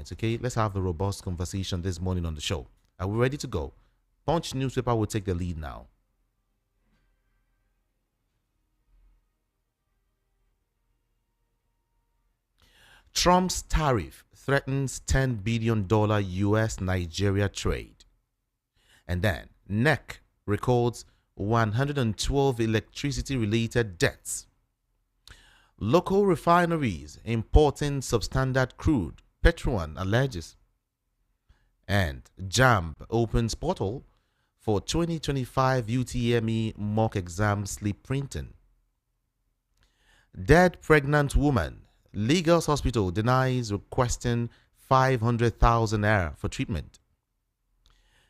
comments, okay? Let's have a robust conversation this morning on the show. Are we ready to go? Punch newspaper will take the lead now. Trump's tariff threatens $10 billion US-Nigeria trade. And then, NEC records 112 electricity-related deaths. Local refineries importing substandard crude, Petron alleges. And JAMB opens portal for 2025 UTME mock exam slip printing. Dead pregnant woman. Lagos hospital denies requesting 500,000 naira for treatment.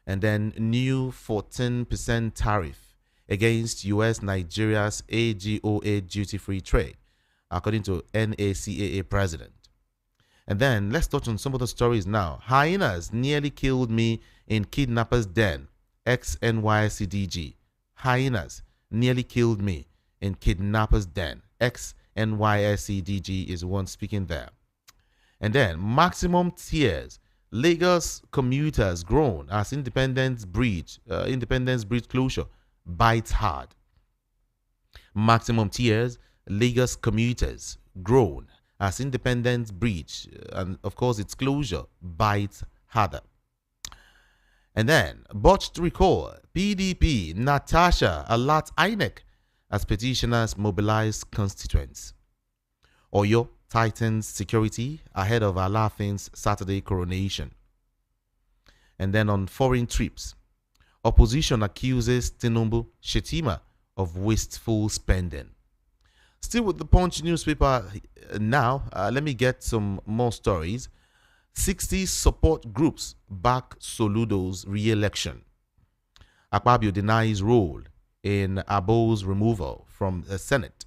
And then new 14% tariff against US Nigeria's AGOA duty-free trade, according to NACAA president. And then let's touch on some of the stories now. Hyenas nearly killed me in kidnapper's den, ex-NYSCDG. Hyenas nearly killed me in kidnapper's den, ex-NYSCDG is one speaking there. And then maximum tears. Lagos commuters groan as Independence Bridge closure bites hard. Maximum tears. Lagos commuters groan as Independence Bridge and of course its closure bites harder. And then botched recall. PDP Natasha alerts INEC as petitioners mobilize constituents. Oyo tightens security ahead of Alaafin's Saturday coronation. And then on foreign trips, opposition accuses Tinubu Shetima of wasteful spending. Still with the Punch newspaper now, let me get some more stories. 60 support groups back Soludo's re-election. Akpabio denies role in Abo's removal from the Senate.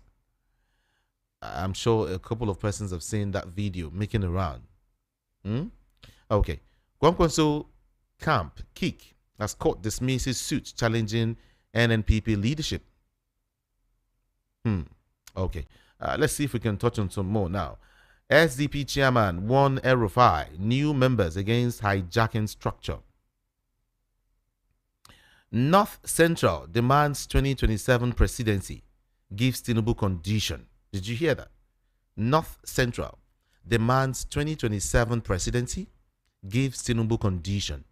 I'm sure a couple of persons have seen that video making around. Okay. Counsel camp kick as court dismisses suit challenging NNPP leadership. Okay. Let's see if we can touch on some more now. SDP chairman warned Rufai new members against hijacking structure. North Central demands 2027 presidency, gives Tinubu condition. Did you hear that? North Central demands 2027 presidency, gives Tinubu condition.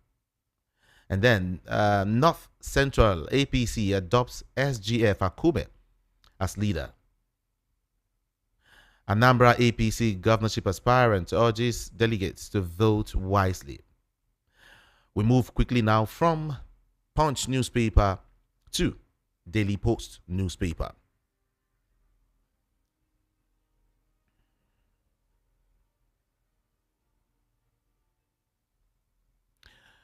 And then North Central APC adopts SGF Akube as leader. Anambra APC governorship aspirant urges delegates to vote wisely. We move quickly now from Punch newspaper to Daily Post newspaper.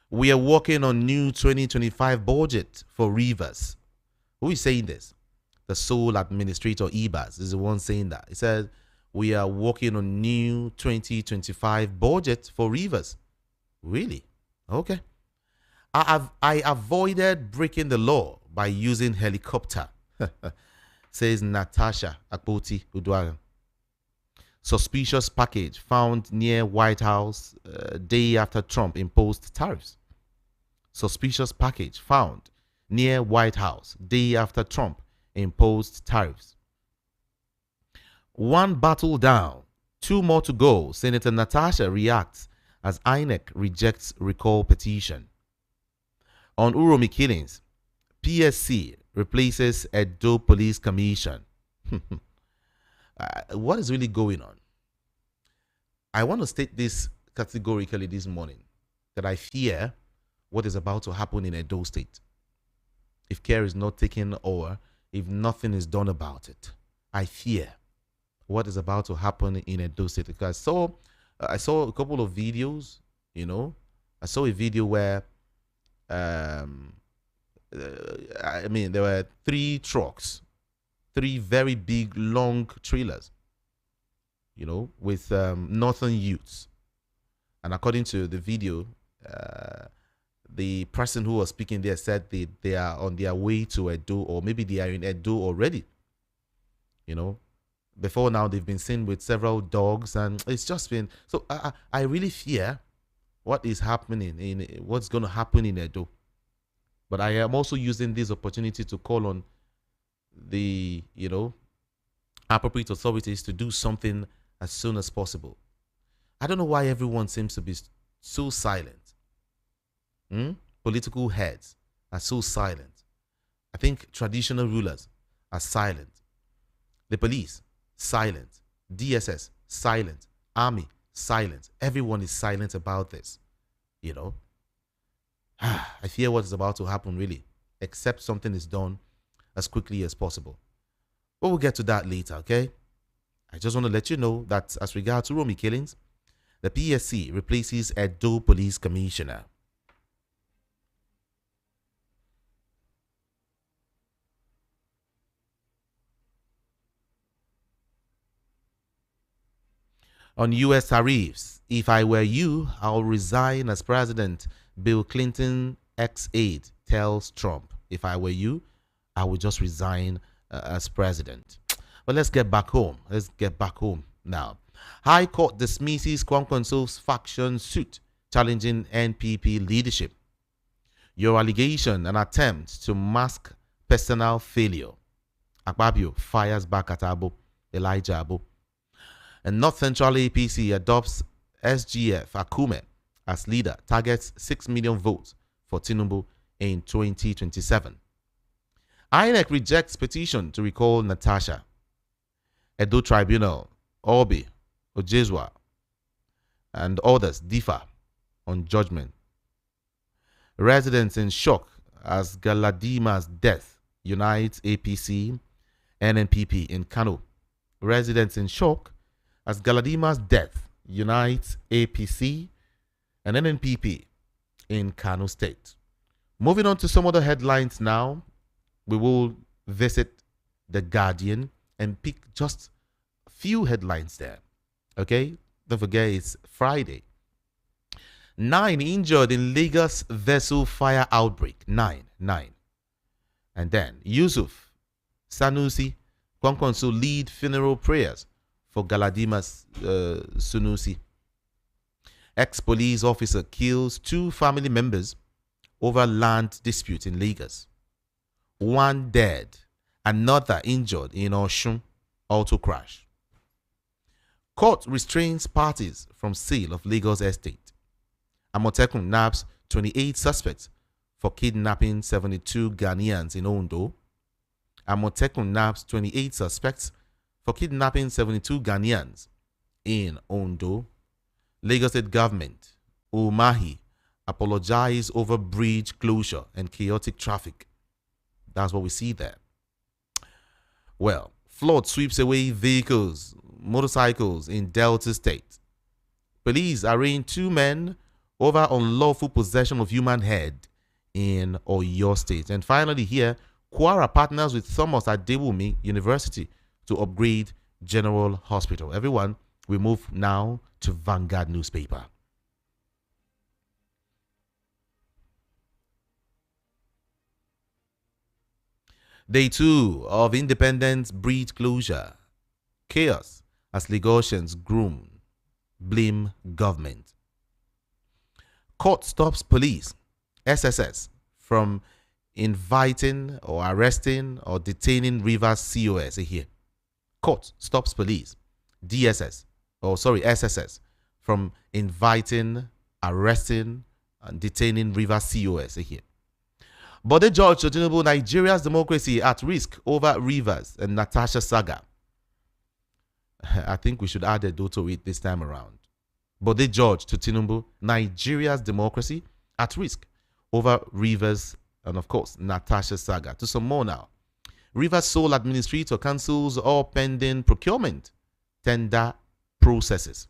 We are working on new 2025 budget for Rivers. Who is saying this? The sole administrator, Ibas, is the one saying that. He says, we are working on new 2025 budget for Rivers. Really? Okay. I avoided breaking the law by using helicopter, says Natasha Akpoti Udwaga. Suspicious package found near White House day after Trump imposed tariffs. Suspicious package found near White House day after Trump imposed tariffs. One battle down, two more to go. Senator Natasha reacts as INEC rejects recall petition. On Uromi killings, PSC replaces Edo Police Commission. What is really going on? I want to state this categorically this morning, that I fear what is about to happen in Edo State. If care is not taken or if nothing is done about it, I fear what is about to happen in Edo State. Because I saw a couple of videos, I saw a video where there were 3 trucks, 3 very big, long trailers, with northern youths. And according to the video, the person who was speaking there said they are on their way to Edo, or maybe they are in Edo already. Before now, they've been seen with several dogs, and it's just been so. I really fear what is happening in what's going to happen in Edo. But I am also using this opportunity to call on the appropriate authorities to do something as soon as possible. I don't know why everyone seems to be so silent. Political heads are so silent. I think traditional rulers are silent. The police, silent. DSS, silent. Army, silent. Everyone is silent about this. I fear what is about to happen, really, except something is done as quickly as possible. But we'll get to that later, okay? I just want to let you know that as regards to Romy killings, the PSC replaces Edo Police Commissioner. On U.S. tariffs, if I were you, I'll resign as president. Bill Clinton ex-aide tells Trump. If I were you, I would just resign as president. But let's get back home. Let's get back home now. High Court dismisses Consul's faction suit challenging NPP leadership. Your allegation, an attempt to mask personal failure. Akpabio fires back at Elijah Abu. And North Central APC adopts SGF Akume as leader, targets 6 million votes for Tinubu in 2027. INEC rejects petition to recall Natasha. Edo Tribunal, Obi, Ojezwa, and others differ on judgment. Residents in shock as Galadima's death unites APC and NPP in Kanu. Residents in shock as Galadima's death unites APC and NNPP in Kanu State. Moving on to some other headlines now, we will visit The Guardian and pick just a few headlines there. Okay? Don't forget it's Friday. 9 injured in Lagos vessel fire outbreak. 9. And then Yusuf Sanusi Counsel lead funeral prayers for Galadima's Sunusi. Ex-police officer kills 2 family members over land dispute in Lagos. 1 dead, another injured in Oshun auto crash. Court restrains parties from sale of Lagos estate. Amotekun nabs 28 suspects for kidnapping 72 Ghanaians in Ondo. Amotekun nabs 28 suspects for kidnapping 72 Ghanaians in Ondo. Lagos State government, Umahi, apologized over bridge closure and chaotic traffic. That's what we see there. Well, flood sweeps away vehicles, motorcycles in Delta State. Police arraigned 2 men over unlawful possession of human head in Oyo State. And finally here, Kwara partners with Thomas Adewumi University to upgrade General Hospital. Everyone, we move now to Vanguard newspaper. Day 2 of Independence bridge closure. Chaos as Lagosians blame government. Court stops police, SSS, from inviting or arresting or detaining Rivers COS here. Court stops police, SSS, from inviting, arresting, and detaining Rivers COS here. But the judge Tinubu, Nigeria's democracy at risk over Rivers and Natasha saga. I think we should add a do to it this time around. But the judge to Tinubu, Nigeria's democracy at risk over Rivers and of course Natasha saga. To some more now. Rivers sole administrator cancels all pending procurement tender processes.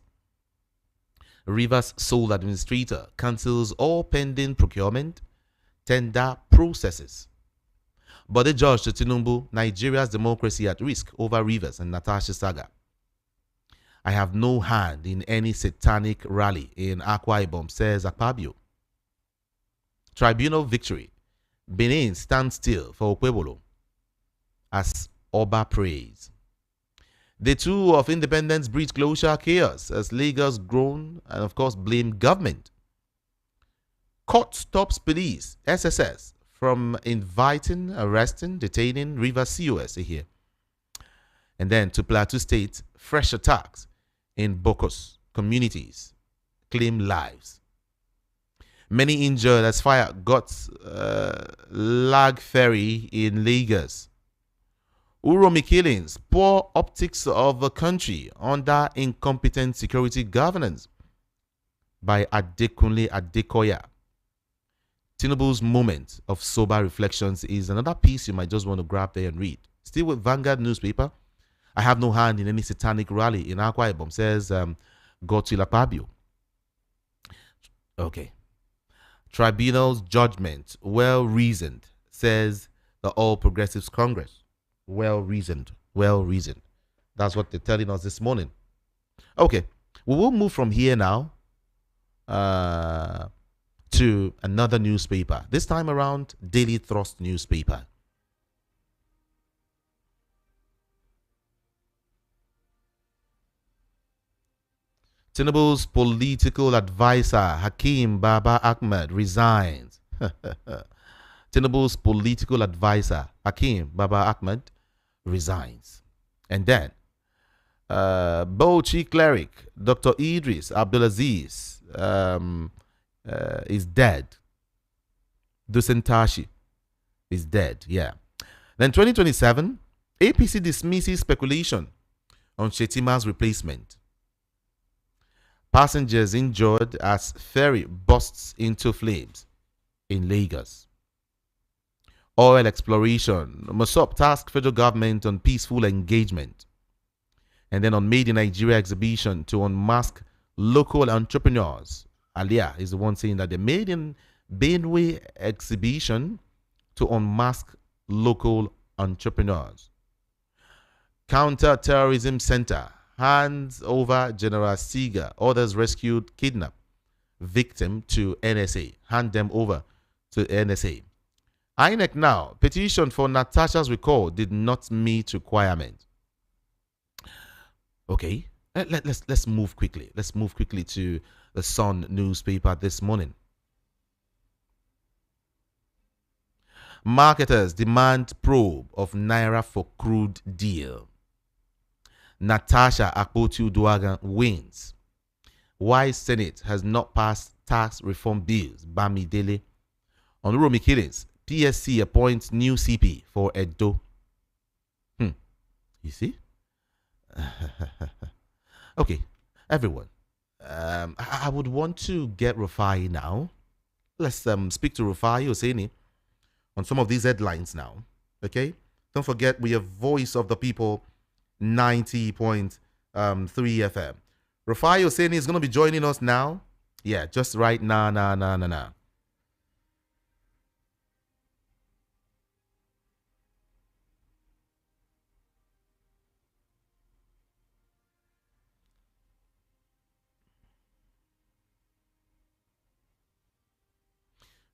Rivers sole administrator cancels all pending procurement tender processes. But the judge to Tinubu, Nigeria's democracy at risk over Rivers and Natasha saga. I have no hand in any satanic rally in Akwa Ibom, says Akpabio. Tribunal victory. Benin stands still for Okwebolo as Oba prays. The two of Independence breach closure chaos as Lagos groan and, of course, blame government. Court stops police, SSS, from inviting, arresting, detaining Rivers COS here. And then to Plateau State, fresh attacks in Bokos communities claim lives. Many injured as fire got lag ferry in Lagos. Uromi killings, poor optics of the country under incompetent security governance by Adekunle Adekoya. Tinubu's moment of sober reflections is another piece you might just want to grab there and read. Still with Vanguard newspaper. I have no hand in any satanic rally in Akwa Ibom, says Godswill Akpabio. Okay. Tribunal's judgment, well reasoned, says the All Progressives Congress. Well reasoned. Well reasoned. That's what they're telling us this morning. Okay. We will move from here now to another newspaper. This time around, Daily Thrust newspaper. Tinubu's political advisor, Hakeem Baba Ahmed, resigns. Tinubu's political advisor, Hakeem Baba Ahmed, resigns. And then, Bauchi cleric, Dr. Idris Abdulaziz, is dead. Dusentashi is dead, yeah. Then 2027, APC dismisses speculation on Shetima's replacement. Passengers injured as ferry bursts into flames in Lagos. Oil exploration. Mosop task federal government on peaceful engagement. And then on Made in Nigeria exhibition to unmask local entrepreneurs. Alia is the one saying that the Made in Benue exhibition to unmask local entrepreneurs. Counter-terrorism center hands over General Siga. Others rescued, kidnapped victim to NSA. Hand them over to NSA. INEC now. Petition for Natasha's recall did not meet requirement. Okay. Let's move quickly. Let's move quickly to the Sun newspaper this morning. Marketers demand probe of Naira for crude deal. Natasha Akpoti-Uduaghan wins. Why Senate has not passed tax reform bills. Bamidele. On Uromi killings, PSC appoints new CP for Edo. You see? Okay, everyone. I would want to get Rufai now. Let's speak to Rufai Oseni on some of these headlines now. Okay? Don't forget, we have Voice of the People 90.3 FM. Rufai Oseni is going to be joining us now. Yeah, just right now.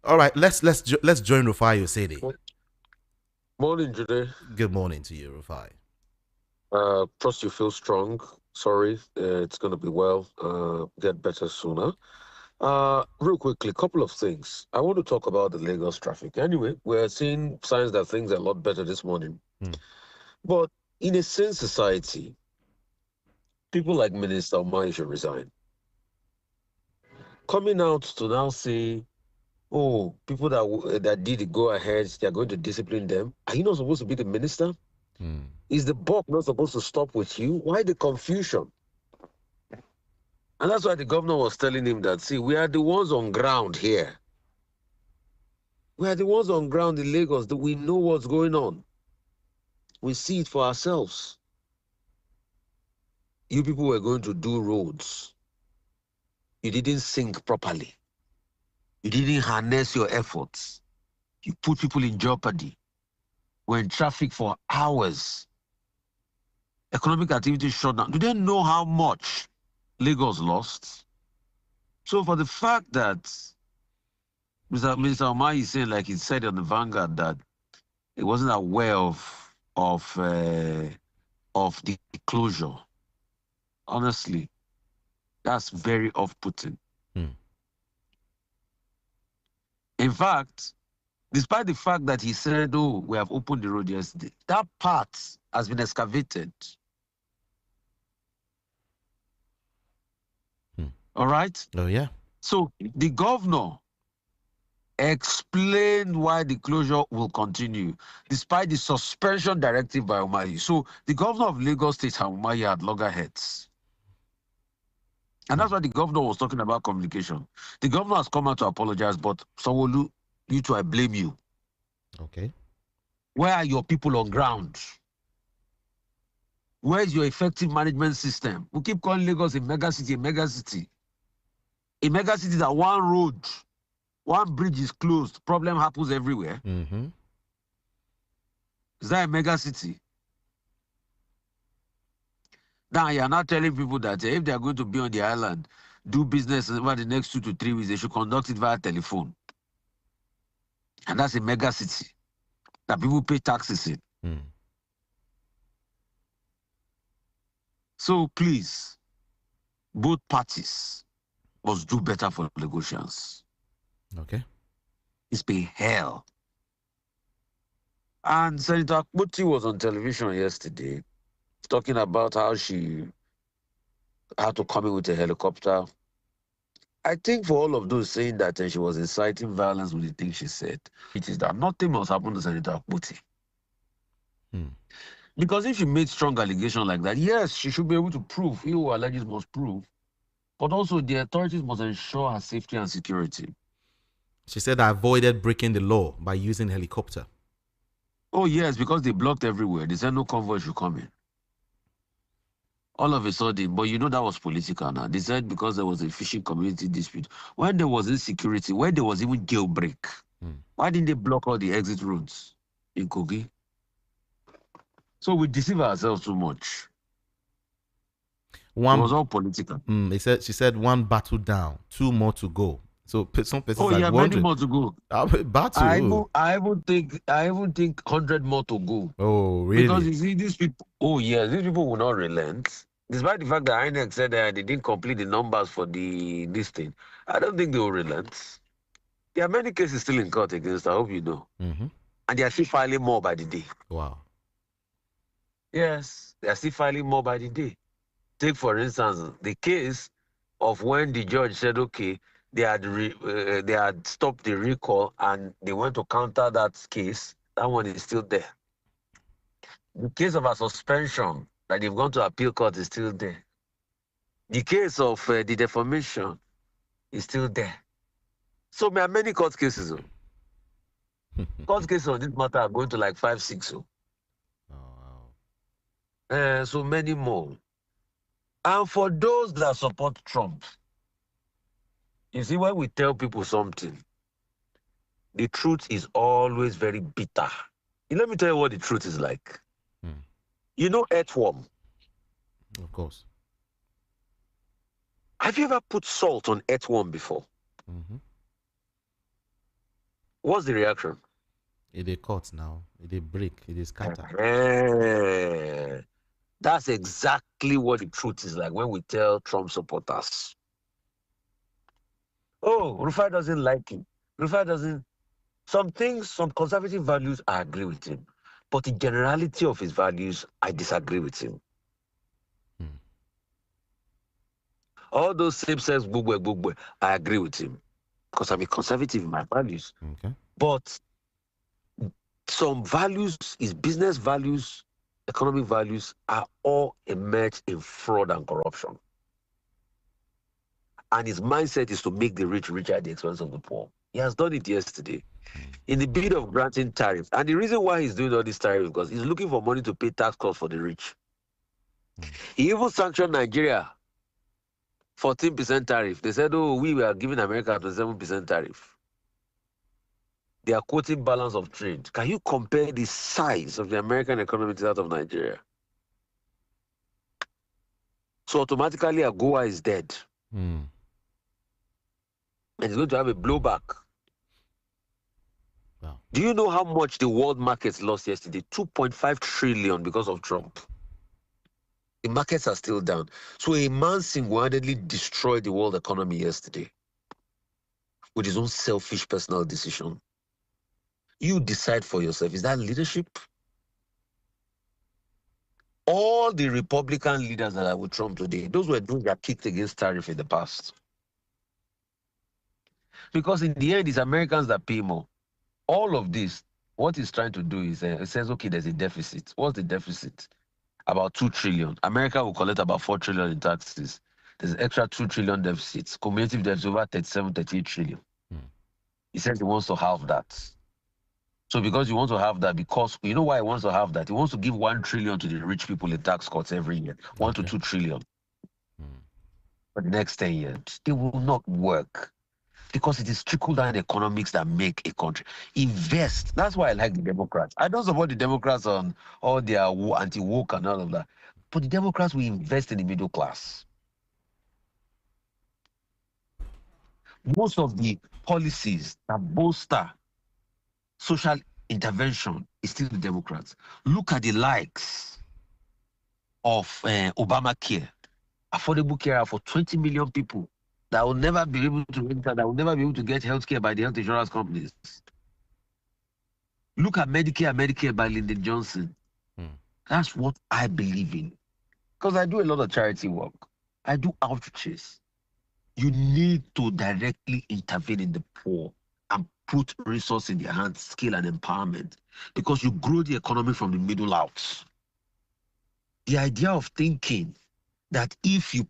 All right, let's join Rufai Oseni. Morning, Jude. Good morning to you, Rufai. Trust you feel strong. Sorry, it's going to be well. Get better sooner. Real quickly, couple of things. I want to talk about the Lagos traffic. Anyway, we're seeing signs that things are a lot better this morning. But in a sane society, people like Minister Omai should resign. Coming out to now say, oh, people that did the go-aheads, they're going to discipline them. Are you not supposed to be the minister? Is the buck not supposed to stop with you? Why the confusion? And that's why the governor was telling him that, see, we are the ones on ground here. We are the ones on ground in Lagos that we know what's going on. We see it for ourselves. You people were going to do roads. You didn't think properly. You didn't harness your efforts. You put people in jeopardy. We're in traffic for hours. Economic activity shut down. Do they know how much Lagos lost? So for the fact that Mr. Omai is saying, like he said on the Vanguard, that he wasn't aware of of the closure. Honestly, that's very off-putting. In fact, despite the fact that he said, oh, we have opened the road yesterday, that part has been excavated. All right? Oh, yeah. So the governor explained why the closure will continue, despite the suspension directive by Umahi. So the governor of Lagos State and Umahi had loggerheads. And that's why the governor was talking about communication. The governor has come out to apologize, but Sanwo-Olu, you two, I blame you. Okay. Where are your people on ground? Where is your effective management system? We keep calling Lagos a mega city, a mega city. A mega city that one road, one bridge is closed, problem happens everywhere. Is that a mega city? Now you're not telling people that if they are going to be on the island, do business over the next 2 to 3 weeks, they should conduct it via telephone. And that's a mega city that people pay taxes in. So please, both parties must do better for Lagosians. Okay. It's been hell. And Senator Akpoti was on television yesterday talking about how she had to come in with a helicopter. I think for all of those saying that she was inciting violence with the things she said, it is that nothing must happen to Senator Akpoti. Because if she made strong allegations like that, yes, she should be able to prove. He who alleges must prove. But also the authorities must ensure her safety and security. She said I avoided breaking the law by using helicopter. Oh, yes, because they blocked everywhere. They said no convoy should come in. All of a sudden, but you know that was political now. They said because there was a fishing community dispute. When there was insecurity, when there was even jailbreak, why didn't they block all the exit roads in Kogi? So we deceive ourselves too much. It was all political. She said one battle down, 2 more to go. So some persons many more to go. Battle. I even think 100 more to go. Oh, really? Because you see these people. Oh yeah, these people will not relent. Despite the fact that INEC said they didn't complete the numbers for this thing, I don't think they will relent. There are many cases still in court against. I hope you know. And they are still filing more by the day. Wow. Yes, they are still filing more by the day. Take, for instance, the case of when the judge said, okay, they had stopped the recall and they went to counter that case. That one is still there. The case of a suspension that they've gone to appeal court is still there. The case of the defamation is still there. So there are many court cases. Court cases on this matter are going to like 5, 6. So many more. And for those that support Trump, you see, when we tell people something, the truth is always very bitter. Let me tell you what the truth is like. You know earthworm? Of course. Have you ever put salt on earthworm before? What's the reaction? It is cut now. It is break. It is scatter. That's exactly what the truth is like when we tell Trump supporters. Oh, Rufai doesn't like him. Rufai doesn't. Some things, some conservative values, I agree with him. But the generality of his values, I disagree with him. All those same-sex bugwe, I agree with him. Because I'm a conservative in my values. Okay. But some values, his business values, economic values, are all emerged in fraud and corruption. And his mindset is to make the rich richer at the expense of the poor. He has done it yesterday. In the bid of granting tariffs. And the reason why he's doing all these tariffs is because he's looking for money to pay tax costs for the rich. He even sanctioned Nigeria 14% tariff. They said, oh, we were giving America 27% tariff. They are quoting balance of trade. Can you compare the size of the American economy to that of Nigeria? So automatically AGOA is dead. And it's going to have a blowback. Wow. Do you know how much the world markets lost yesterday? 2.5 trillion because of Trump. The markets are still down. So a man single-handedly destroyed the world economy yesterday with his own selfish personal decision. You decide for yourself. Is that leadership? All the Republican leaders that are with Trump today, those were those that kicked against tariff in the past. Because in the end, it's Americans that pay more. All of this, what he's trying to do is, it says, okay, there's a deficit. What's the deficit? About 2 trillion. America will collect about 4 trillion in taxes. There's an extra 2 trillion deficits. Cumulative deficit over 37, 38 trillion. He says he wants to halve that. So because you want to have that, because you know why he wants to have that? He wants to give 1 trillion to the rich people in tax cuts every year. 1 to 2 trillion. For the next 10 years. They will not work. Because it is trickle-down economics that make a country. Invest. That's why I like the Democrats. I don't support the Democrats on all their anti-woke and all of that. But the Democrats will invest in the middle class. Most of the policies that bolster social intervention is still the Democrats. Look at the likes of Obamacare, affordable care for 20 million people that will never be able to enter, that will never be able to get health care by the health insurance companies. Look at Medicare and Medicare by Lyndon Johnson. That's what I believe in. Because I do a lot of charity work. I do outreaches. You need to directly intervene in the poor and put resources in their hands, skill and empowerment. Because you grow the economy from the middle out. The idea of thinking that if you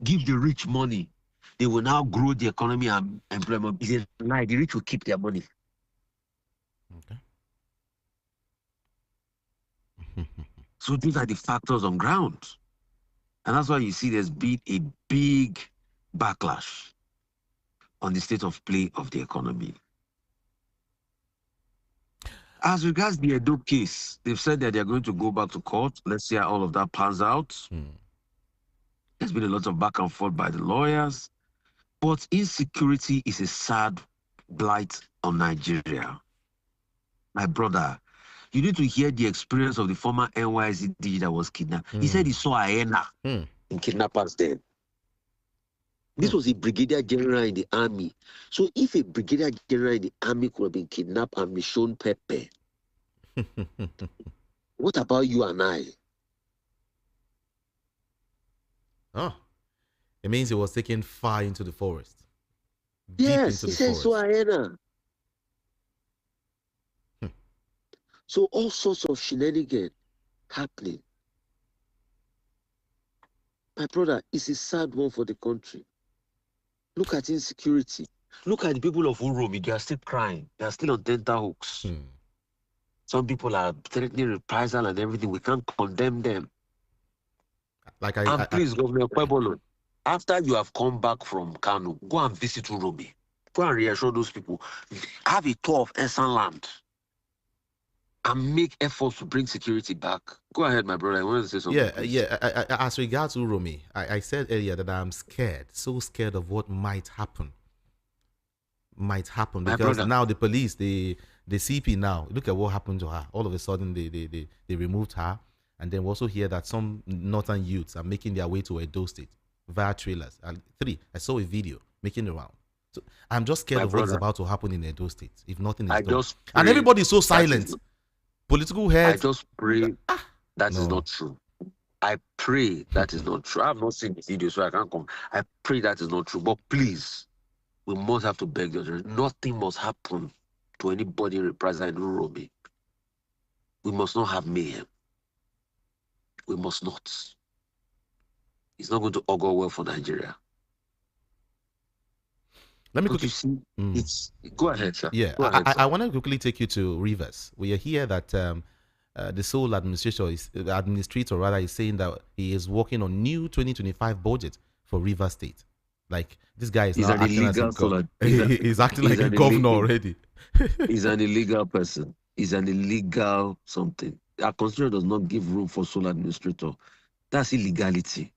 give the rich money, they will now grow the economy and employment is a lie. The rich will keep their money. Okay. So these are the factors on ground. And that's why you see there's been a big backlash on the state of play of the economy. As regards the Edo case, they've said that they're going to go back to court. Let's see how all of that pans out. There's been a lot of back and forth by the lawyers. But insecurity is a sad blight on Nigeria. My brother, you need to hear the experience of the former NYC DG that was kidnapped. He said he saw a hyena in kidnappers then. This was a brigadier general in the army. So if a brigadier general in the army could have been kidnapped and be shown pepper, what about you and I? Oh, it means he was taken far into the forest. Yes, he said so hyena. So all sorts of shenanigans happening. My brother, it's a sad one for the country. Look at insecurity. Look at the people of Uromi. They are still crying. They are still on tenterhooks. Some people are threatening reprisal and everything. We can't condemn them. Please, Governor Kwebolo, after you have come back from Kanu, go and visit Uromi. Go and reassure those people. Have a tour of Esan land. And make efforts to bring security back. Go ahead, my brother. I want to say something. As regards to Uromi, I said earlier that I'm scared, so scared of what might happen. Because now the police, the CP now, look at what happened to her. All of a sudden, they removed her. And then we also hear that some northern youths are making their way to Edo State via trailers. I saw a video making the round. So I'm just scared of what's about to happen in Edo State if nothing is done. And everybody's so silent. Political heads. I just pray that is not true. I pray that is not true. I have not seen the video, so I can't come. I pray that is not true. But please, we must have to beg the judge. Nothing must happen to anybody in reprisal in Uromi. We must not have mayhem. We must not. It's not going to augur well for Nigeria. Let me quickly see. Go ahead, sir. Yeah, I want to quickly take you to Rivers. We are here that the sole administrator is saying that he is working on new 2025 budget for Rivers State. Like this guy is now acting as he's acting like a governor already. He's an illegal person. He's an illegal something. Our constitution does not give room for sole administrator. That's illegality.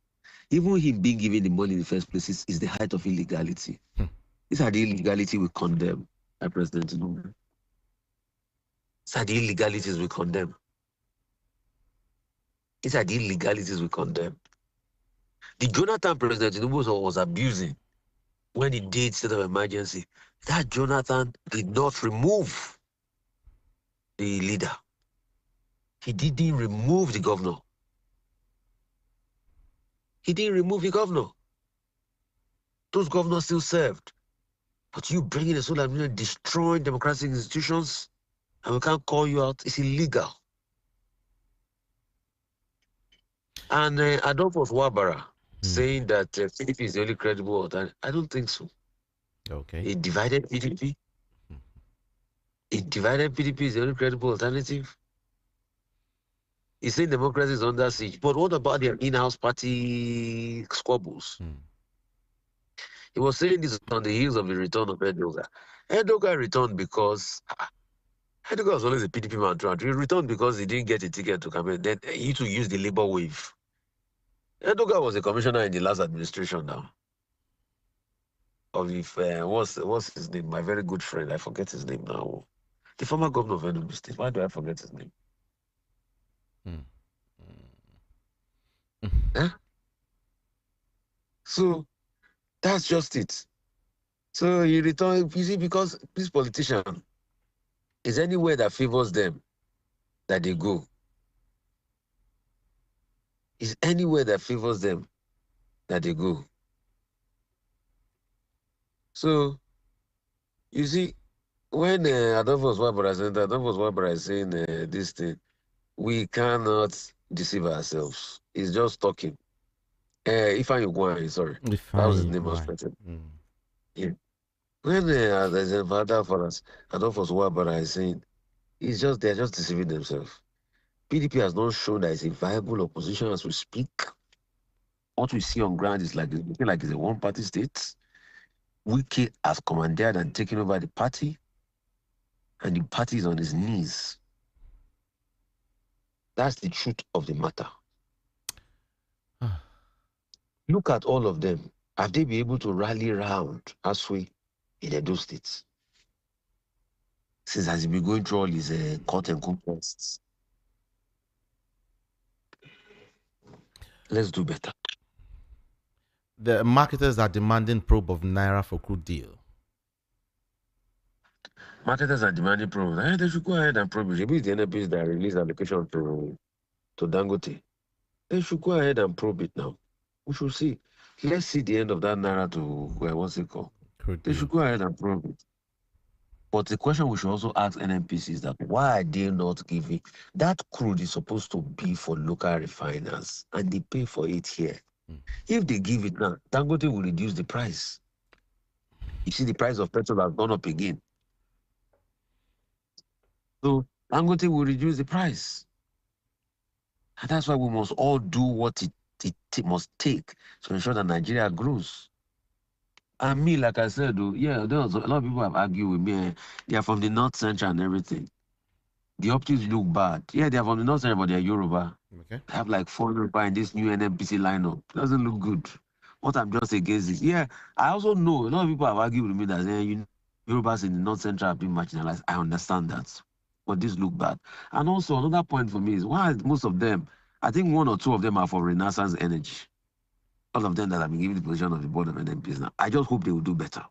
Even him being given the money in the first place is the height of illegality. These are the illegality we condemn, President Nnamdi. These are the illegalities we condemn. These are the illegalities we condemn. The Jonathan President Tinubu was abusing when he did state of emergency. That Jonathan did not remove the leader. He didn't remove the governor. He didn't remove the governor. Those governors still served. But you bringing a solar administration, destroying democratic institutions, and we can't call you out. It's illegal. And Adolfo Wabara saying that PDP is the only credible alternative. I don't think so. Okay. A divided PDP. A divided PDP is the only credible alternative. He's saying democracy is under siege. But what about their in-house party squabbles? He was saying this on the heels of the return of Adeola. Adeola returned because Adeola was always a PDP man throughout. He returned because he didn't get a ticket to come in. Then he to use the labor wave. Adeola was a commissioner in the last administration now. Of if what's his name? My very good friend, I forget his name now. The former governor of Enugu State. Why do I forget his name? Huh? So that's just it. So he returned, you see, because this politician is anywhere that favors them that they go. Is anywhere that favors them that they go. So you see, when Adolfo Wabara is saying this thing, we cannot deceive ourselves. He's just talking. Ifeanyi Ugwuanyi, sorry. That was his name was written. Yeah. When there's a father for us, Adolfo Wabara is saying, they're just deceiving themselves. PDP has not shown that it's a viable opposition as we speak. What we see on ground is looking like it's a one-party state. Wike has commandeered and taken over the party, and the party is on its knees. That's the truth of the matter. Look at all of them. Have they been able to rally around Aswe in Edo States? Since has he been going through all his court and contests? Let's do better. The marketers are demanding probe of Naira for crude deal. Marketers are demanding probe. They should go ahead and probe it. Maybe it's the NPs that release allocation to Dangote. They should go ahead and probe it now. We should see. Let's see the end of that Naira to what's it called? They should go ahead and probe it. But the question we should also ask NNPC is that why are they not giving? That crude is supposed to be for local refiners, and they pay for it here. If they give it now, Dangote will reduce the price. You see, the price of petrol has gone up again. So Dangote will reduce the price. And that's why we must all do what it must take to ensure that Nigeria grows. And me, like I said, yeah, there was a lot of people have argued with me. They are from the North Central and everything. The optics look bad. Yeah, they are from the North Central, but they are Yoruba. Okay. They have like 4 Yoruba in this new NNPC lineup. It doesn't look good. What I'm just against is, yeah, I also know a lot of people have argued with me that Yorubas in the North Central have been marginalized. I understand that. But this look bad. And also, another point for me is why most of them, I think 1 or 2 of them are for Renaissance Energy. All of them that have been given the position of the board of NNPs now. I just hope they will do better.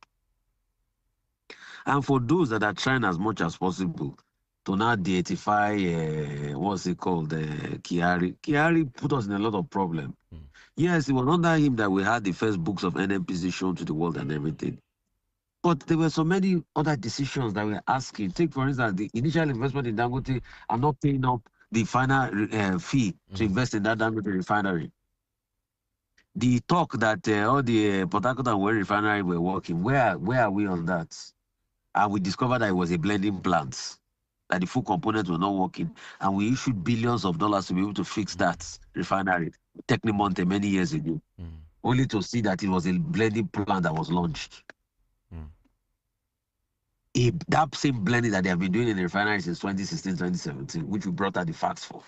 And for those that are trying as much as possible to now deify, what's it called, Kiari. Kiari put us in a lot of problem. Yes, it was under him that we had the first books of NNPC shown to the world and everything. But there were so many other decisions that we're asking. Take, for instance, the initial investment in Dangote are not paying up the final fee to invest in that Dangote refinery. The talk that all the Port Harcourt and Warri refinery were working, where are we on that? And we discovered that it was a blending plant, that the full components were not working. And we issued billions of dollars to be able to fix that refinery, Technimonte, many years ago, only to see that it was a blending plant that was launched. That same blending that they have been doing in the refinery since 2016, 2017, which we brought out the facts for.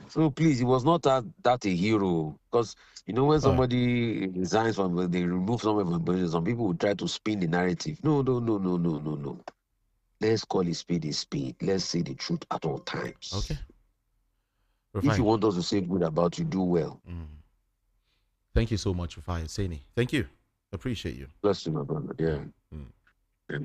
So please, it was not that a hero, because when somebody resigns from, they remove someone from position, some people would try to spin the narrative. No. Let's call it spade a spade. Let's say the truth at all times. Okay. If you want us to say good about you, do well. Thank you so much, Rufai Oseni. Thank you. Appreciate you. Bless you, my brother. Yeah. Yeah.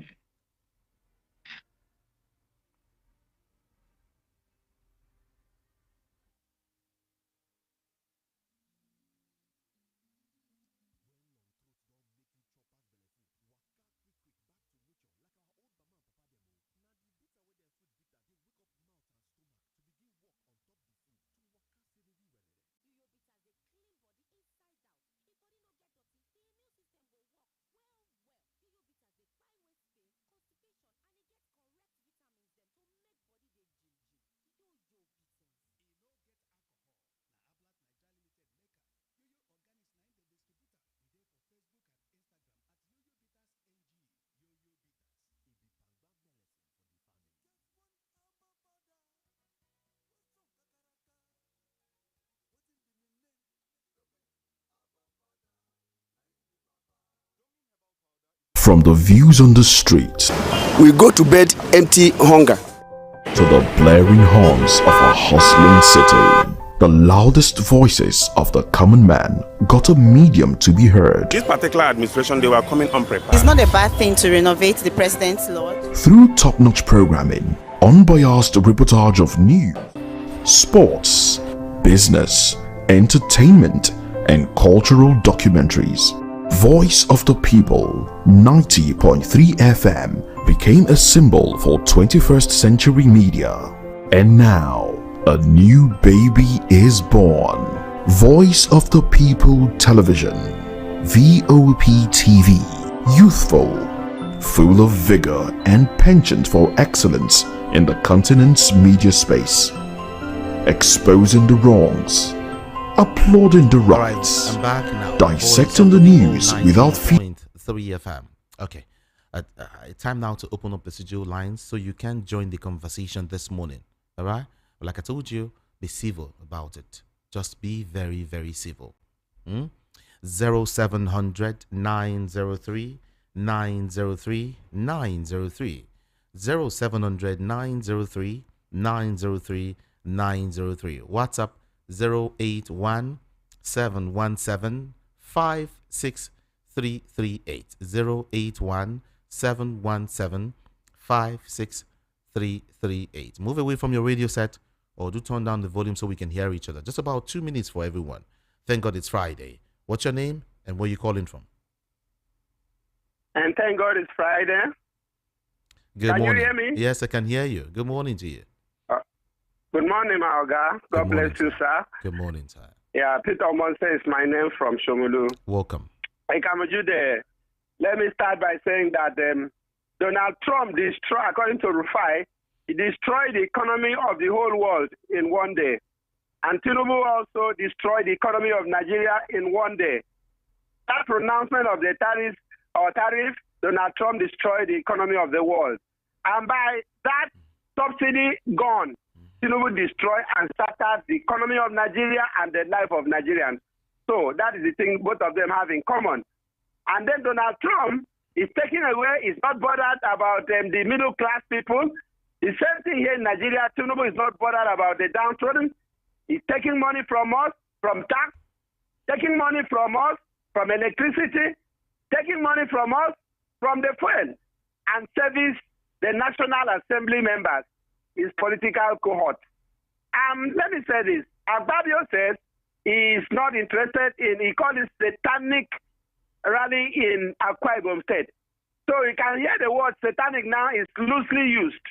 From the views on the street, we go to bed empty hunger, to the blaring horns of a hustling city, the loudest voices of the common man got a medium to be heard. This particular administration, they were coming unprepared. It's not a bad thing to renovate the president's lawn. Through top-notch programming, unbiased reportage of news, sports, business, entertainment, and cultural documentaries, Voice of the People 90.3 FM became a symbol for 21st century media. And now, a new baby is born. Voice of the People Television, VOP TV, youthful, full of vigor and penchant for excellence in the continent's media space, exposing the wrongs, applauding the rights, I'm back now. dissecting the news without fear. 3 FM. Okay. Time now to open up the studio lines so you can join the conversation this morning. All right? Like I told you, be civil about it. Just be very, very civil. 0700 903 903 903. 0700 903 903 903. WhatsApp 081 717 56338. 081 717 56338. Move away from your radio set or do turn down the volume so we can hear each other. Just about 2 minutes for everyone. Thank God it's Friday. What's your name and where you calling from? And thank God it's Friday. Good morning. Can you hear me? Yes, I can hear you. Good morning to you. Good morning, my Oga. God bless you, sir. Good morning, sir. Yeah, Peter Monse is my name from Shomulu. Welcome. Hey, Kamujude, let me start by saying that Donald Trump destroyed, according to Rufai, he destroyed the economy of the whole world in one day. And Tinubu also destroyed the economy of Nigeria in one day. That pronouncement of the tariff, Donald Trump destroyed the economy of the world. And by that subsidy gone, Tinubu destroyed and started the economy of Nigeria and the life of Nigerians. So that is the thing both of them have in common. And then Donald Trump is taking away, is not bothered about the middle class people. The same thing here in Nigeria, Tinubu is not bothered about the downtrodden. He's taking money from us, from tax, taking money from us, from electricity, taking money from us, from the fuel, and service the National Assembly members, his political cohort. Let me say this. Fabio says he is not interested in, he called it satanic rally in Akwa Ibom State. So you can hear the word satanic now is loosely used.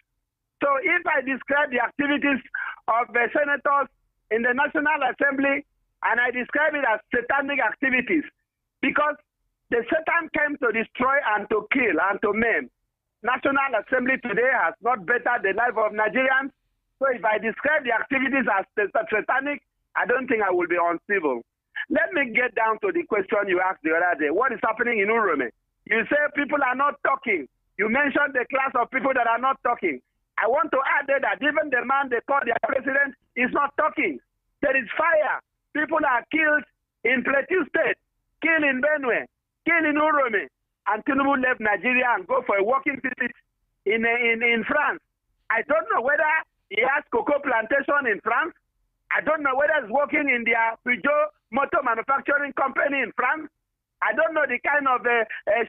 So if I describe the activities of the senators in the National Assembly, and I describe it as satanic activities, because the Satan came to destroy and to kill and to maim. National Assembly today has not bettered the life of Nigerians. So if I describe the activities as satanic, I don't think I will be uncivil. Let me get down to the question you asked the other day. What is happening in Urome? You say people are not talking. You mentioned the class of people that are not talking. I want to add there that even the man they call their president is not talking. There is fire. People are killed in Plateau State, killed in Benue, killed in Urome. And Tinubu left Nigeria and go for a working visit in France. I don't know whether he has cocoa plantation in France. I don't know whether it's working in their Peugeot motor manufacturing company in France. I don't know the kind of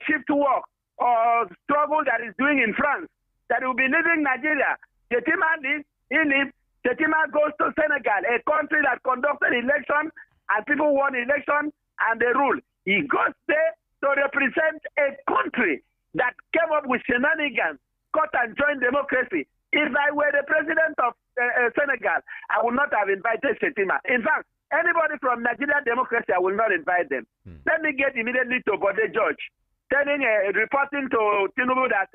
shift work or struggle that he's doing in France, that he will be leaving Nigeria. Chetima leaves, he leaves. Chetima goes to Senegal, a country that conducted election and people won election and they rule. He goes there to represent a country that came up with shenanigans, cut and join democracy. If I were the president of Senegal, I would not have invited Chetima. In fact, anybody from Nigerian democracy, I will not invite them. Let me get immediately to Bode George, reporting to Tinubu that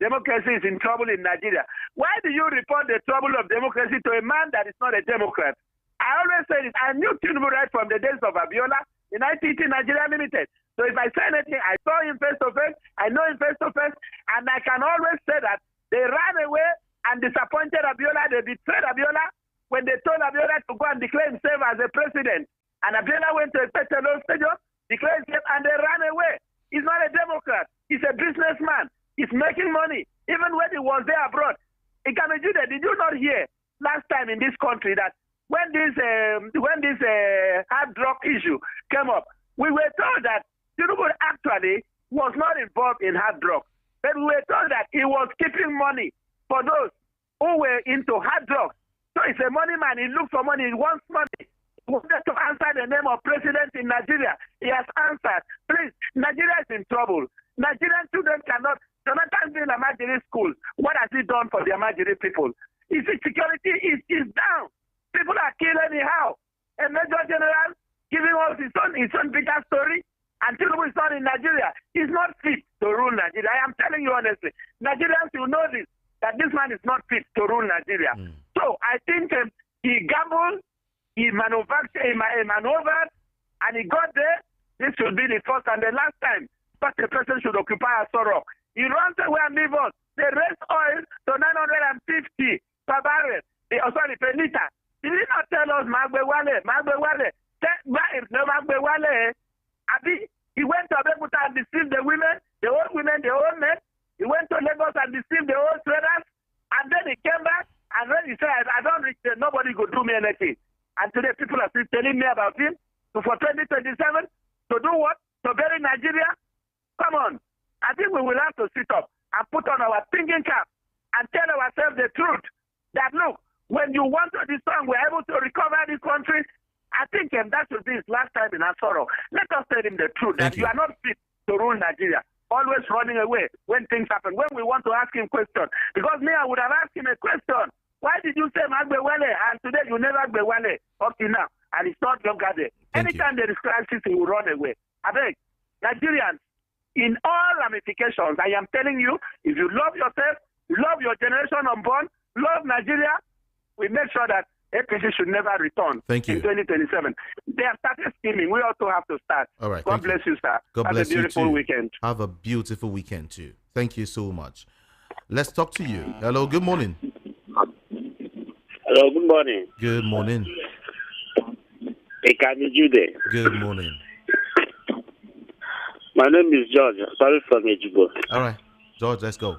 democracy is in trouble in Nigeria. Why do you report the trouble of democracy to a man that is not a Democrat? I always say this. I knew Tinubu right from the days of Adeola in ITT Nigeria Limited. So if I say anything, I saw him face to face, I know him face to face, and I can always say that they ran away and disappointed Adeola. They betrayed Adeola when they told Adeola to go and declare himself as a president. And Adeola went to a Petelo stadium, declared himself, and they ran away. He's not a Democrat. He's a businessman. He's making money. Even when he was there abroad. Ikamajude, did you not hear last time in this country that when this hard drug issue came up, we were told that Tinubu actually was not involved in hard drugs. But we were told that he was keeping money for those who were into hard drugs. So he's a money man. He looks for money. He wants money. He wanted to answer the name of president in Nigeria. He has answered. Please, Nigeria is in trouble. Nigerian children cannot. Jonathan in Amajiri school. What has he done for the Amajiri people? Security is down. People are killed anyhow. A major general giving us his own bitter story. And Tinubu is not in Nigeria. He's not fit to rule Nigeria. I am telling you honestly. Nigerians will know this, that this man is not fit to rule Nigeria. So I think he gambled, he maneuvered, and he got there. This should be the first and the last time such a person should occupy a sorrow. He runs away and leave us. They raise oil to 950 per barrel. Per liter. He did not tell us Magbewale. He went to Abeokuta and deceived the women, the old men. He went to Lagos and deceived the old traders. And then he came back and then he said, I don't reach there. Nobody could do me anything. And today people are still telling me about him. So for 2027, to do what? To bury Nigeria? Come on. I think we will have to sit up and put on our thinking cap and tell ourselves the truth. That look, when you want to destroy, we're able to recover this country. I think that should be his last time in our sorrow. Let us tell him the truth, that you are not fit to rule Nigeria. Always running away when things happen, when we want to ask him questions. Because me, I would have asked him a question. Why did you say Magbewale? And today you never Magbewale up to now. And it's not longer there. Anytime there is crisis, he will run away. I beg, Nigerians, in all ramifications, I am telling you, if you love yourself, love your generation unborn, love Nigeria, we make sure that APC should never return in 2027. They have started scheming. We also have to start. All right. God bless you, sir. God bless you. Have a beautiful weekend. Have a beautiful weekend too. Thank you so much. Let's talk to you. Hello, good morning. Hello, good morning. Good morning. Jude. Good morning. My name is George. Sorry from Ejibo. All right, George, let's go.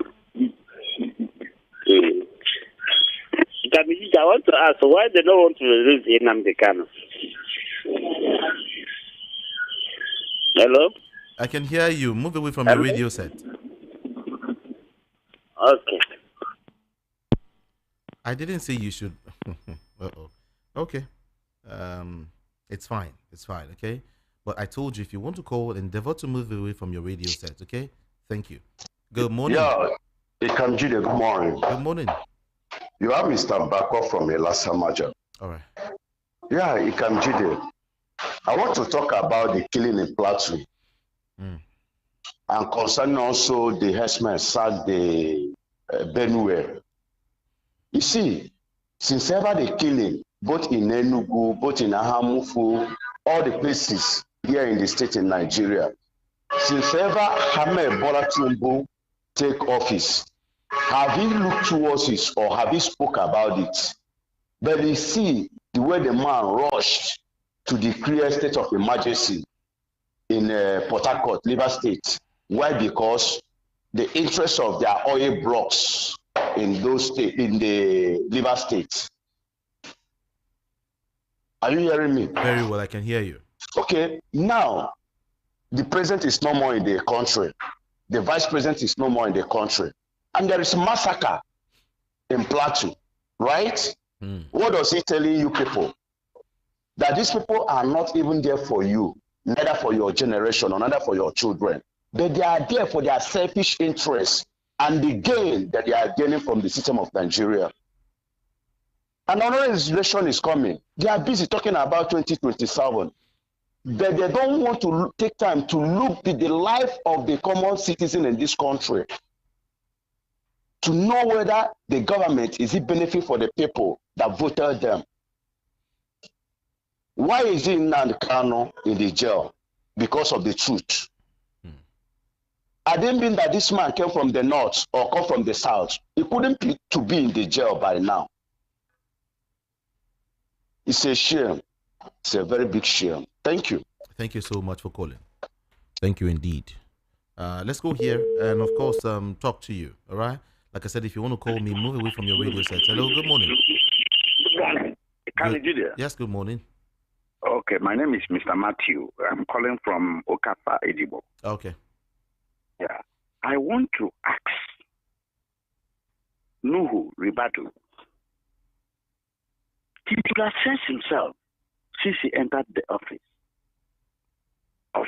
I want to ask why they don't want to release Nnamdi Kanu. Hello? I can hear you. Move away from your radio set. Okay. I didn't say you should. Uh-oh. Okay. It's fine. It's fine, okay? But I told you, if you want to call, endeavor to move away from your radio set, okay? Thank you. Good morning. Yeah, Ikamjide, good morning. Good morning. You are Mr. Bako from Elasamaja. All right. Yeah, Ikamjide. I want to talk about the killing in Plateau. And concerning also the herdsmen sacked the Benue. You see, since ever the killing, both in Enugu, both in Ahamufu, all the places here in the state in Nigeria, since ever Ahmed Bola Tinubu take office, have he looked towards it or have he spoke about it? But you see the way the man rushed to declare state of emergency in Port Harcourt, Rivers State. Why? Because the interest of their oil blocks in those states, in the Rivers State. Are you hearing me? Very well, I can hear you. Okay, now the president is no more in the country. The vice president is no more in the country. And there is a massacre in Plateau, right? What does he telling you people? That these people are not even there for you, neither for your generation or neither for your children. But they are there for their selfish interests and the gain that they are gaining from the system of Nigeria. And another legislation is coming. They are busy talking about 2027. But they don't want to take time to look at the life of the common citizen in this country, to know whether the government is a benefit for the people that voted them. Why is Nnamdi Kanu in the jail? Because of the truth. I didn't mean that this man came from the north or come from the south. He couldn't be to be in the jail by now. It's a shame. It's a very big shame. Thank you. Thank you so much for calling. Thank you indeed. Let's go here and, of course, talk to you. All right? Like I said, if you want to call me, move away from your radio set. Hello, good morning. Good morning. Can you do? Yes, good morning. Okay, my name is Mr. Matthew. I'm calling from Okapa, Edibo. Okay. Yeah. I want to ask Nuhu Ribadu. He should assess himself since he entered the office of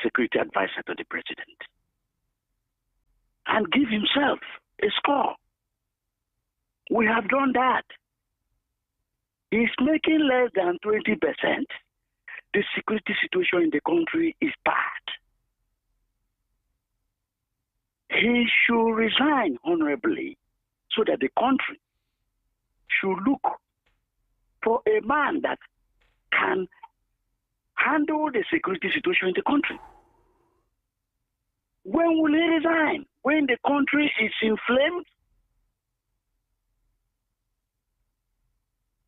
security advisor to the president and give himself a score. We have done that. He's making less than 20%. The security situation in the country is bad. He should resign honorably so that the country should look for a man that can handle the security situation in the country. When will he resign? When the country is inflamed?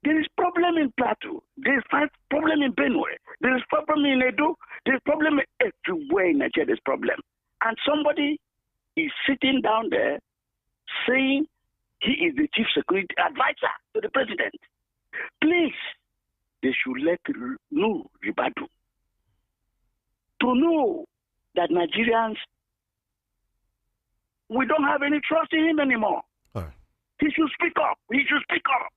There is problem in Plateau. There is problem in Benue. There is problem in Edo. There is problem everywhere in Nigeria. There is problem. And somebody is sitting down there saying he is the chief security advisor to the president. Please, they should let know Ribadu to know that Nigerians, we don't have any trust in him anymore. All right. He should speak up. He should speak up.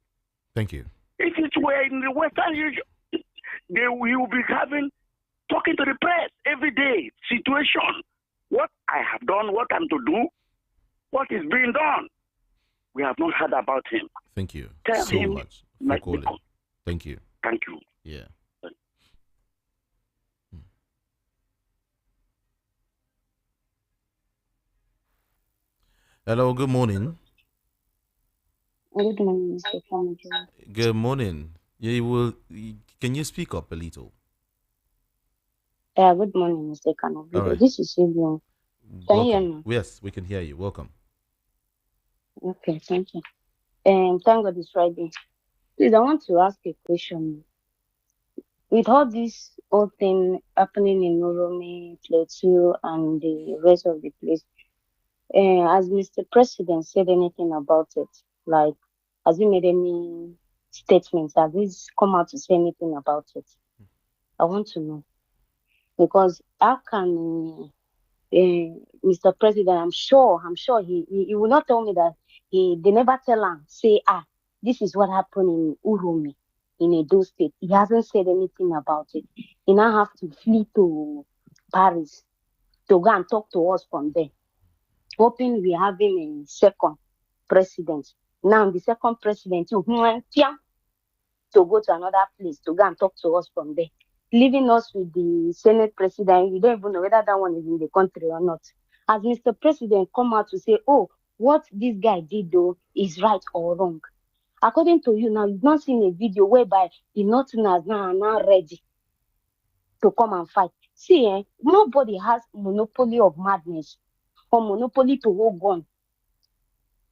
Thank you. If it were in the Western region, we will be talking to the press every day. Situation. What I have done, what I'm to do, what is being done. We have not heard about him. Thank you Tell so him much for calling. Thank you. Thank you. Yeah. Hello, good morning. Good morning, Mr. Kanu. Good morning. Can you speak up a little? Yeah, good morning, Mr. Kanu. Right. This is Adrian. Can you hear me? Yes, we can hear you. Welcome. Okay, thank you. Thank God it's Friday. Please, I want to ask a question. With all this whole thing happening in Oromi, Plateau, and the rest of the place, has Mr. President said anything about it? Like, has he made any statements? Has he come out to say anything about it? I want to know. Because how can Mr. President, I'm sure he will not tell me that they never tell him, say, this is what happened in Uromi, in Edo State. He hasn't said anything about it. He now have to flee to Paris to go and talk to us from there. Hoping we have him a second president. Now the second president, to go to another place to go and talk to us from there. Leaving us with the Senate president, we don't even know whether that one is in the country or not. As Mr. President come out to say, what this guy did though is right or wrong. According to you now, you've not seen a video whereby the Northerners now are now ready to come and fight. See, nobody has monopoly of madness or monopoly to hold gun.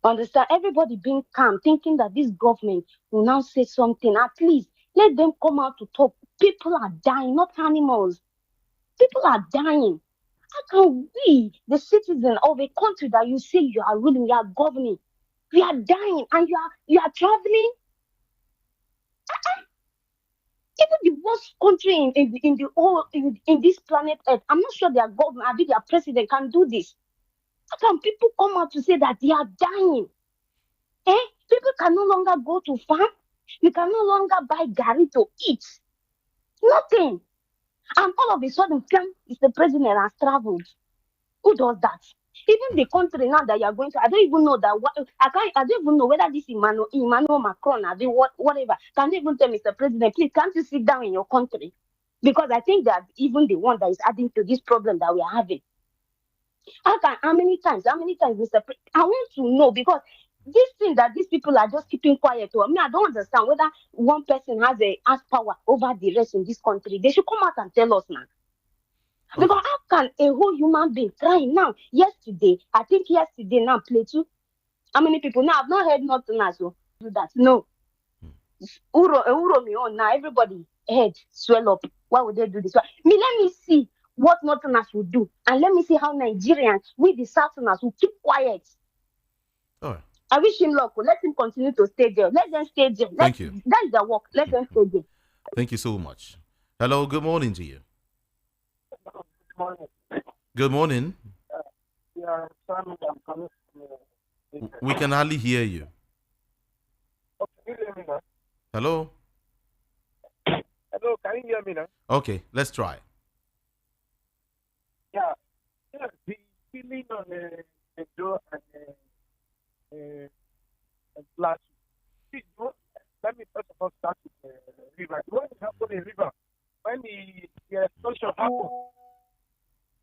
Understand? Everybody being calm, thinking that this government will now say something. At least let them come out to talk. People are dying, not animals. People are dying. How can we, the citizen of a country that you say you are ruling, you are governing, we are dying and you are traveling? Even the worst country in the whole in this planet Earth, I'm not sure their government, I think their president can do this. How can people come out to say that they are dying? People can no longer go to farm. You can no longer buy gari to eat. Nothing. And all of a sudden, is the president has traveled. Who does that? Even the country now that you are going to, I don't even know that. I don't even know whether this Emmanuel Macron or whatever. Can you even tell Mr. President, please, can't you sit down in your country? Because I think that even the one that is adding to this problem that we are having. How many times, Mr. I want to know, because this thing that these people are just keeping quiet to. I mean, I don't understand whether one person has power over the rest in this country. They should come out and tell us now. Because how can a whole human being crying now? I think yesterday now play too. How many people now? I've not heard nothing as well do that. No. Uro now everybody head swell up. Why would they do this? Let me see what Northerners will do, and let me see how Nigerians, we the Southerners, will keep quiet. All right. I wish him luck. Let him continue to stay there. Let them stay there. Thank you. That is their work. Let them stay there. Thank you so much. Hello, good morning to you. Good morning. We can hardly hear you. Hello? Hello, can you hear me now? Okay, let's try. Yeah, the feeling on the door and flash. Let me first of all start with the river. What happened in river? When the explosion happened,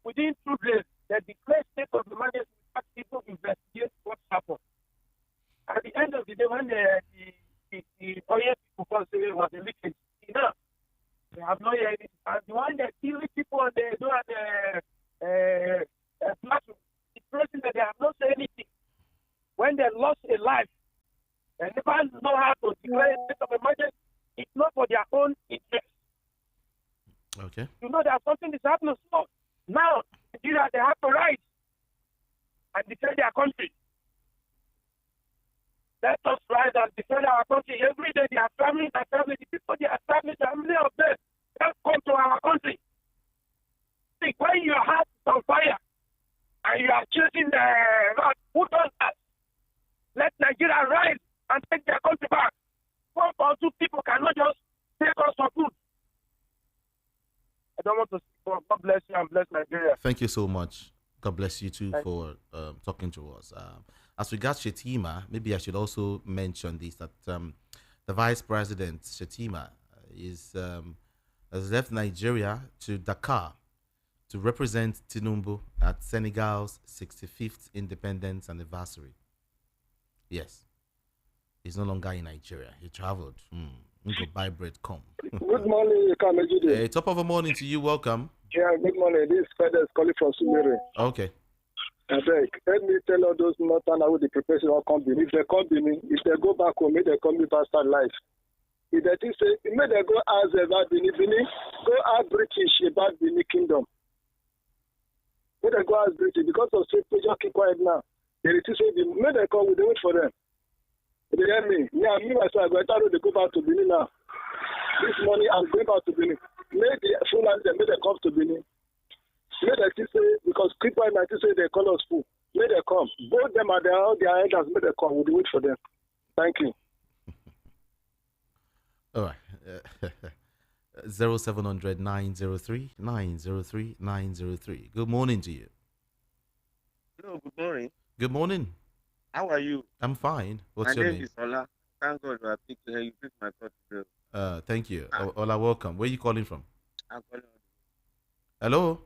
within 2 days, they declared state of emergency to people investigate what happened. At the end of the day, when the oil people say it was a leakage, enough. They have not yet. And the one that killing people on the door and the platform, the president, they have not said anything. When they lost a life, they never know how to declare a state of emergency. It's not for their own interest. Okay. You know there's something is happening. So now, Nigeria, they have to rise and defend their country. Let us rise and defend our country. Every day they are traveling, the people they are traveling, how many of them have come to our country? See, when your heart is on fire and you are chasing the road, who does that? Let Nigeria rise and take their country back. 1 or 2 people cannot just take us for food. I don't want to speak for God bless you and bless Nigeria. Thank you so much. God bless you too for talking to us. As regards Shetima, maybe I should also mention this, that the Vice President, Shetima, has left Nigeria to Dakar to represent Tinubu at Senegal's 65th independence anniversary. Yes. He's no longer in Nigeria. He traveled. Buy bread, come. Good morning, Kamejide. Hey, top of the morning to you. Welcome. Yeah, good morning. This is Fedes calling from Sumere. Okay. I beg, let me tell all those Northern who the preparation will come in. If they come in, if they go back home, may they come in faster life. If they think say, may they go ask about Benin, go ask British about Benin Kingdom. May they go ask British because of state just keep quiet now. They say, may they come, we wait for them. They hear me. Yeah, me myself, I tell you to go back to Benin now. This morning I'm going back to Benin. May the full and may they come to Benin. May they say, because people might say they call us fool. May they come. Both them are their elders, may they come. We'll wait for them. Thank you. All right. 0700 903 903 903. Good morning to you. Hello, good morning. Good morning. How are you? I'm fine. What's your name? My name is Ola. Thank God you are picking you pick my call today. Thank you. Ola, welcome. Where are you calling from? I'm calling. Hello?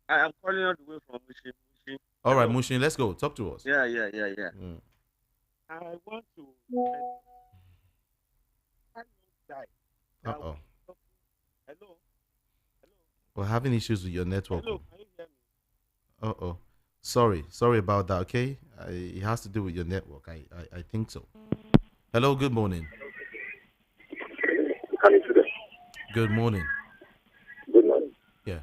I am calling all the way from Mushin. All right, Mushin, let's go. Talk to us. Yeah. I want to Uh-oh. Hello? We're having issues with your network. Hello, can you hear me? Uh-oh. Sorry about that, okay? It has to do with your network. I think so. Hello, good morning. Good morning. Good morning. Yeah.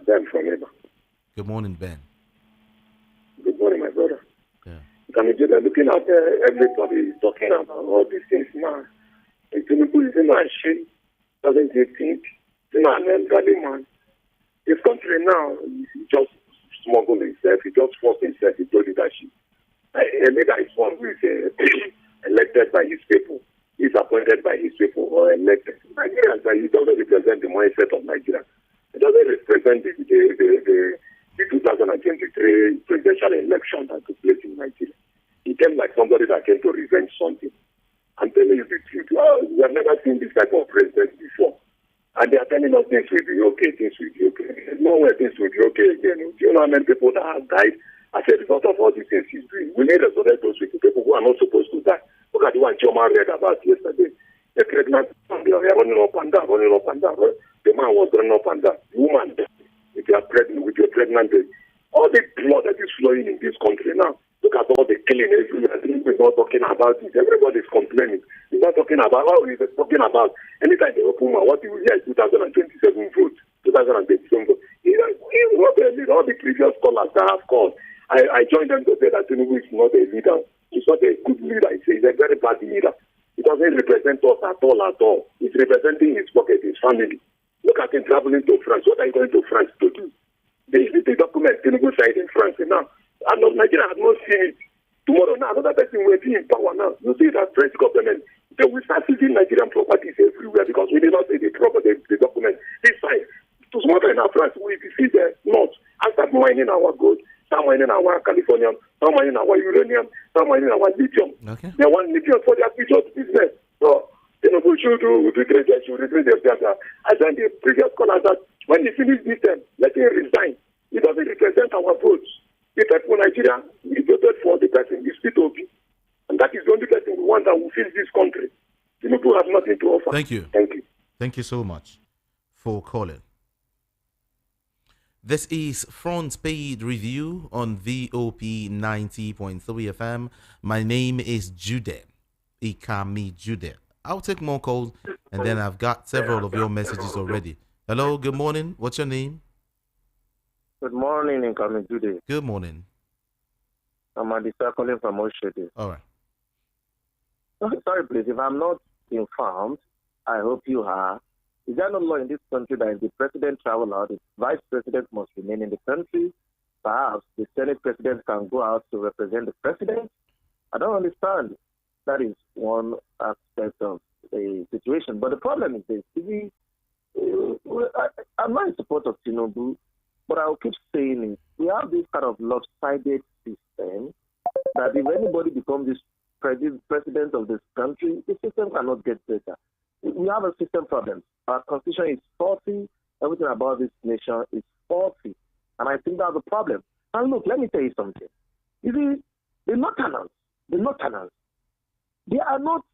Ben from Eba. Good morning, Ben. Good morning, my brother. Yeah. Looking at everybody talking about all these things now. Tinubu is a machine, doesn't he think? He's an elderly man. His country now, he just smuggled himself, he just forced himself into leadership. A leader is one who is elected by his people, is appointed by his people, or elected. Nigerians, he doesn't represent the mindset of Nigeria. It doesn't represent the 2023 presidential election that took place in Nigeria. He came like somebody that came to revenge something. I'm telling you the truth. Oh, we have never seen this type of president before. And they are telling us things will be okay, things will be okay. There's no way things will be okay again. Do you know how many people that have died as a result of all these things he's doing? We need to resurrect those people who are not supposed to die. Look at the one Choma read about yesterday. The pregnant man, they are running up and down, running up and down. The man was running up and down. The woman, if you are pregnant with your pregnant baby. All the blood that is flowing in this country now. Look at all the killing everywhere. He's not talking about it. Everybody's complaining. He's not talking about, he's talking about anytime they open what he will hear is 2027 votes, 2027 votes. He's not a leader. All the previous callers that have called, I joined them to say that Tinubu is not a leader. He's not a good leader. He's a very bad leader. He doesn't represent us at all. He's representing his pocket, his family. Look at him traveling to France. What are you going to France to do? The document Tinubu side in France now. And Nigeria has not seen it. Tomorrow now, another person will be in power now. You see that French government, they will start seizing Nigerian properties everywhere because we did not see the document. This side, to small in France, we see the north and start mining our gold, start mining our Californium, start mining our uranium, start mining our lithium. Okay. They want lithium for their future business. So, Tinubu should regret themselves. I sent the previous caller that when he finish this term, let him resign. He doesn't represent our votes. The people in Nigeria, we voted for the person, the P2P. And that is the only person we want that will fill this country. Tinubu has nothing to offer. Thank you. Thank you. Thank you so much for calling. This is Front Page Review on VOP 90.3 FM. My name is Jude. Ikami Jude. I'll take more calls, and then I've got several of your messages already. Hello, good morning. What's your name? Good morning, Incoming Jude. Good morning. I'm Adisa calling from Oshede. All right. Sorry, please. If I'm not informed, I hope you are. Is there no law in this country that if the president travel out, the vice president must remain in the country? Perhaps the Senate president can go out to represent the president? I don't understand. That is one aspect of the situation. But the problem is this. I'm not in support of Tinubu. But I'll keep saying it. We have this kind of lopsided system that if anybody becomes this president of this country, the system cannot get better. We have a system problem. Our constitution is faulty. Everything about this nation is faulty. And I think that's a problem. And look, let me tell you something. You see, the Northerners, they are not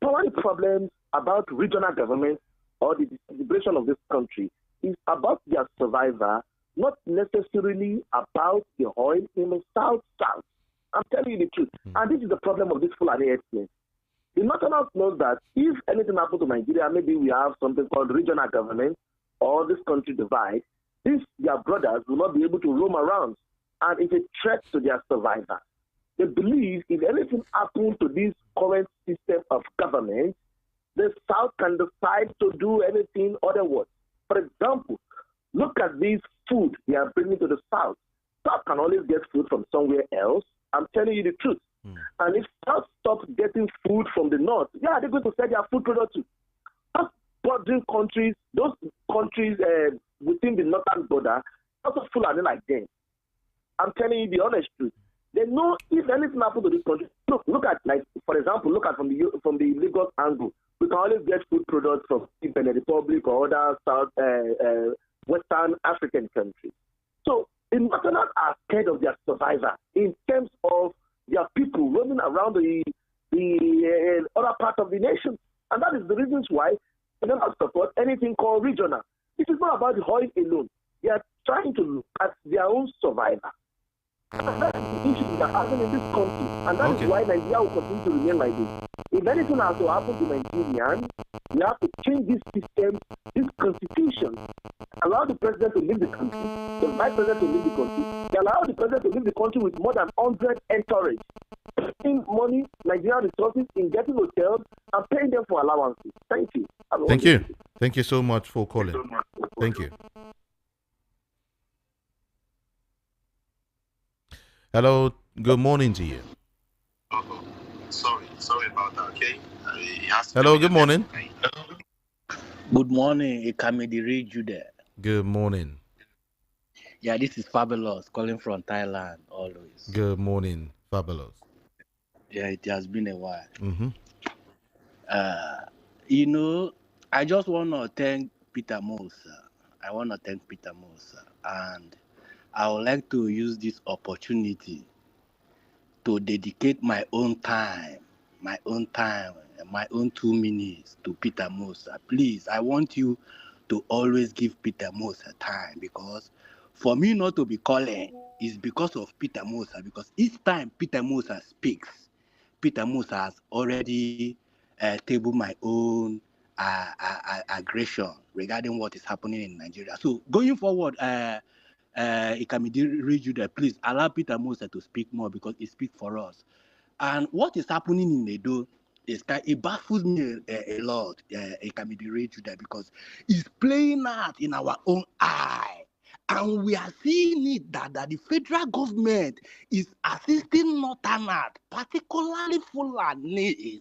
only problems about regional government or the distribution of this country. Is about their survivor, not necessarily about the oil in the south. I'm telling you the truth. And this is the problem of this Fulani explains. The Northerners know that if anything happens to Nigeria, maybe we have something called regional government or this country divide, their brothers will not be able to roam around. And it's a threat to their survivor. They believe if anything happens to this current system of government, the South can decide to do anything otherwise. For example, look at this food they are bringing to the South. South can always get food from somewhere else. I'm telling you the truth. And if South stops getting food from the North, they're going to sell their food product to those countries within the northern border, also full of like them. I'm telling you the honest truth. They know if anything happens to this country. Look at, like, for example, look at from the Lagos angle. We can always get food products from Benin Republic or other South Western African countries. So the Northerners are scared of their survivor in terms of their people roaming around the other part of the nation. And that is the reasons why they don't support anything called regional. It is not about the oil alone. They are trying to look at their own survivor. And that is the issue we are having in this country. And that is why Nigeria will continue to remain like this. If anything has to happen to Nigerians, we have to change this system, this constitution, allow the president to leave the country, the vice president to leave the country, they allow the president to leave the country with more than 100 entourage. spending money, Nigerian resources in getting hotels and paying them for allowances. Thank you. Thank you. Thank you so much for calling. Thank you. Hello. Good morning to you. Sorry about that. Okay. Hello. Good morning. Good morning, Ikamidi Jude. Good morning. Yeah, this is Fabulous calling from Thailand always. Good morning, Fabulous. Yeah, it has been a while. Mm-hmm. I just want to thank Peter Mosa. And I would like to use this opportunity to dedicate my own 2 minutes to Peter Mosa. Please, I want you to always give Peter Mosa time, because for me not to be calling is because of Peter Mosa, because each time Peter Mosa speaks, Peter Mosa has already tabled my own aggression regarding what is happening in Nigeria. So going forward, Ikamidi, please allow Peter Mosa to speak more, because he speaks for us. And what is happening in Edo is that it baffles me a lot, Ikamidi, because it's playing out in our own eye. And we are seeing it that the federal government is assisting Northerners, particularly Fulanis,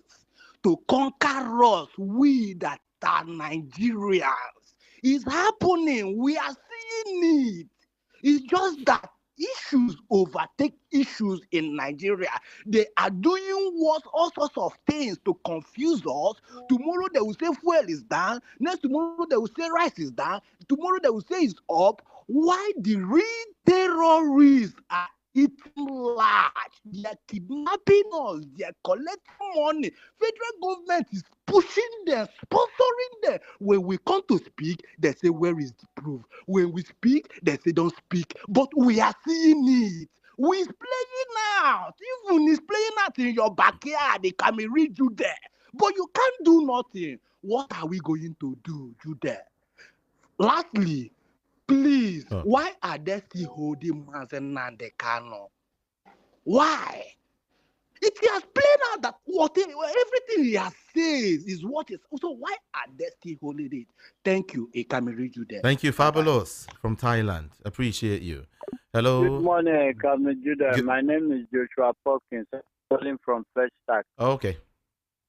to conquer us, we that are Nigerians. It's happening. We are seeing it. It's just that issues overtake issues in Nigeria. They are doing all sorts of things to confuse us. Tomorrow they will say fuel is down. Next tomorrow they will say rice is down. Tomorrow they will say it's up. Why the real terrorists are eating large? They are kidnapping us. They are collecting money. Federal government is pushing them, sponsoring them. When we come to speak, they say, where is the proof? When we speak, they say, don't speak. But we are seeing it. We is playing out. Even it's playing out in your backyard. They can read you there. But you can't do nothing. What are we going to do, Jude? Lastly, please, why are they still holding Nnamdi Kanu? Why? It has played out that everything he has said is what is. So why are they still holding it? Thank you, Ikamidi Jude. Thank you, Fabulous from Thailand. Appreciate you. Hello. Good morning, Ikamidi Jude. My name is Joshua Perkins, calling from Fresh Start. Okay.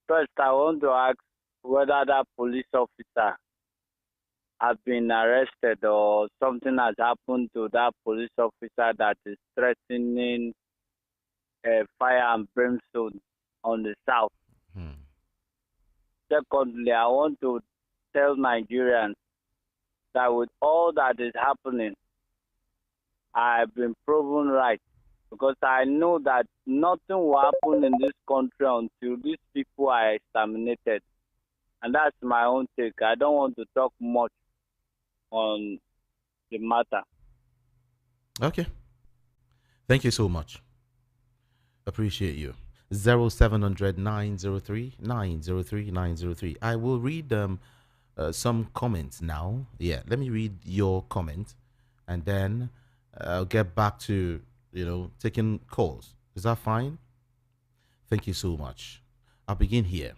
First, I want to ask whether that police officer has been arrested or something has happened to that police officer that is threatening fire and brimstone on the south. Secondly, I want to tell Nigerians that with all that is happening, I've been proven right, because I know that nothing will happen in this country until these people are exterminated. And that's my own take. I don't want to talk much on the matter. Okay. Thank you so much. Appreciate you. 0700 903 903 903. I will read some comments now. Yeah, let me read your comment, and then I'll get back to taking calls. Is that fine? Thank you so much. I'll begin here.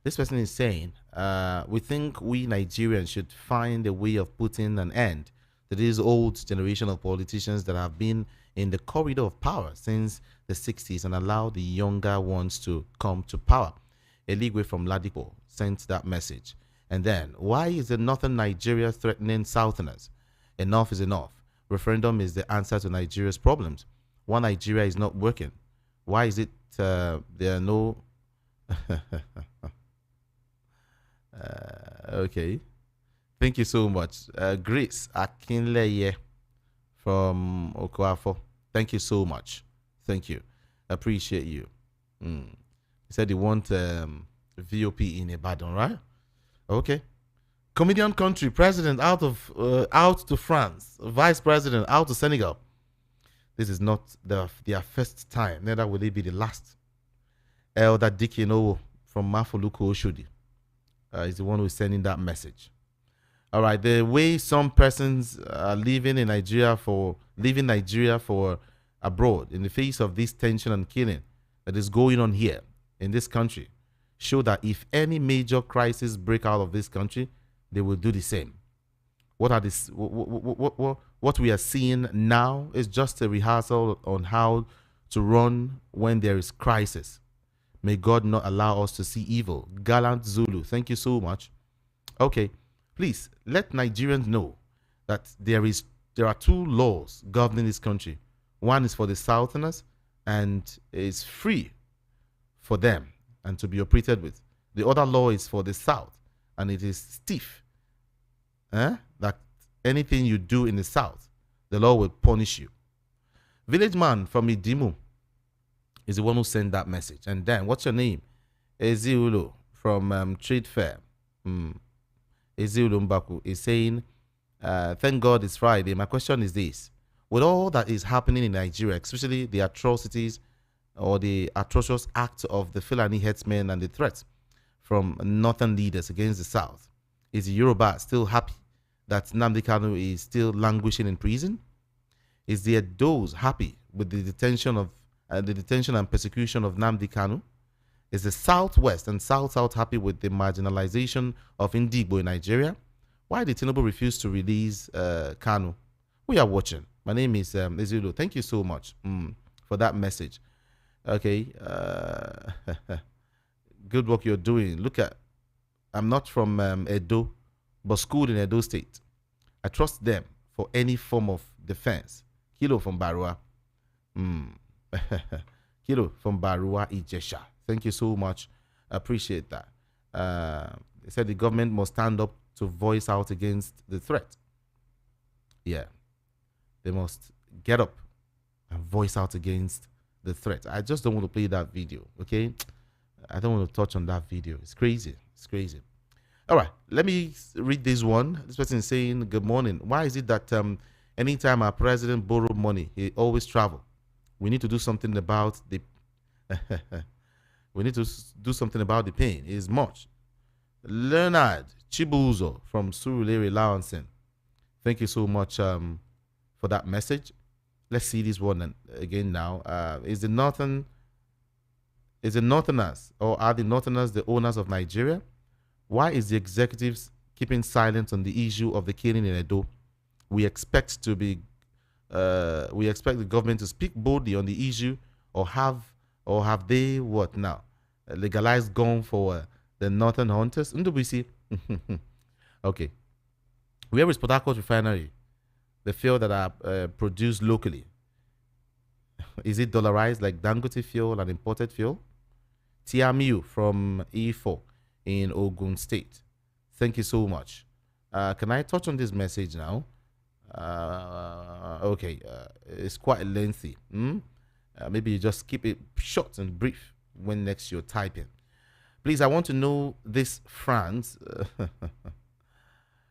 This person is saying, we think we Nigerians should find a way of putting an end to this old generation of politicians that have been in the corridor of power since the 60s and allow the younger ones to come to power. Eligwe from Ladipo sent that message. And then, why is the northern Nigeria threatening southerners? Enough is enough. Referendum is the answer to Nigeria's problems. One Nigeria is not working. Why is it there are no... okay. Thank you so much. Grace Akinleye from Okwafo. Thank you so much. Thank you. Appreciate you. He said he want VOP in Ibadan, right? Okay. Comedian country president out to France. Vice president out to Senegal. This is not their first time. Neither will it be the last. Elder Dikinowo from Mafoluko Oshodi is the one who is sending that message. All right, the way some persons are leaving Nigeria for abroad in the face of this tension and killing, that is going on here in this country show that if any major crisis break out of this country, they will do the same. What are this? What we are seeing now is just a rehearsal on how to run when there is crisis. May God not allow us to see evil. Gallant Zulu, thank you so much. Okay, please let Nigerians know that there are two laws governing this country. One is for the Southerners and is free for them and to be operated with. The other law is for the South and it is stiff. That anything you do in the South, the law will punish you. Village man from Idimu is the one who sent that message. And then, what's your name? Eziulu from Trade Fair. Eziulu Mbaku is saying, thank God it's Friday. My question is this. With all that is happening in Nigeria, especially the atrocities or the atrocious act of the Fulani headsmen and the threats from northern leaders against the South, is Yoruba still happy that Nnamdi Kanu is still languishing in prison? Is the Edos happy with the detention and persecution of Nnamdi Kanu? Is the Southwest and South-South happy with the marginalization of Indigbo in Nigeria? Why did Tinubu refuse to release Kanu? We are watching. My name is Ezulu. Thank you so much for that message. Okay. Good work you're doing. Look at, I'm not from Edo, but schooled in Edo State. I trust them for any form of defense. Kilo from Barua. Kilo from Barua Ijesha. Thank you so much. I appreciate that. They said the government must stand up to voice out against the threat. Yeah. They must get up and voice out against the threat. I just don't want to play that video, okay? I don't want to touch on that video. It's crazy. It's crazy. All right, let me read this one. This person is saying, good morning. Why is it that anytime our president borrowed money, he always travel? We need to do something about the we need to do something about the pain. It is much. Leonard Chibuzo from Surulere Lawansen. Thank you so much for that message. Let's see this one again now. Is the Northerners or are the Northerners the owners of Nigeria? Why is the executives keeping silent on the issue of the killing in Edo? We expect the government to speak boldly on the issue, or have they what now? Legalized gun for the northern hunters? Ndubisi. Okay. Where is Port Harcourt refinery? The fuel that are produced locally. Is it dollarized like Dangote fuel and imported fuel? Tiamiu from E4 in Ogun State. Thank you so much. Can I touch on this message now? Okay. It's quite lengthy. Maybe you just keep it short and brief when next you're typing. Please, I want to know this France.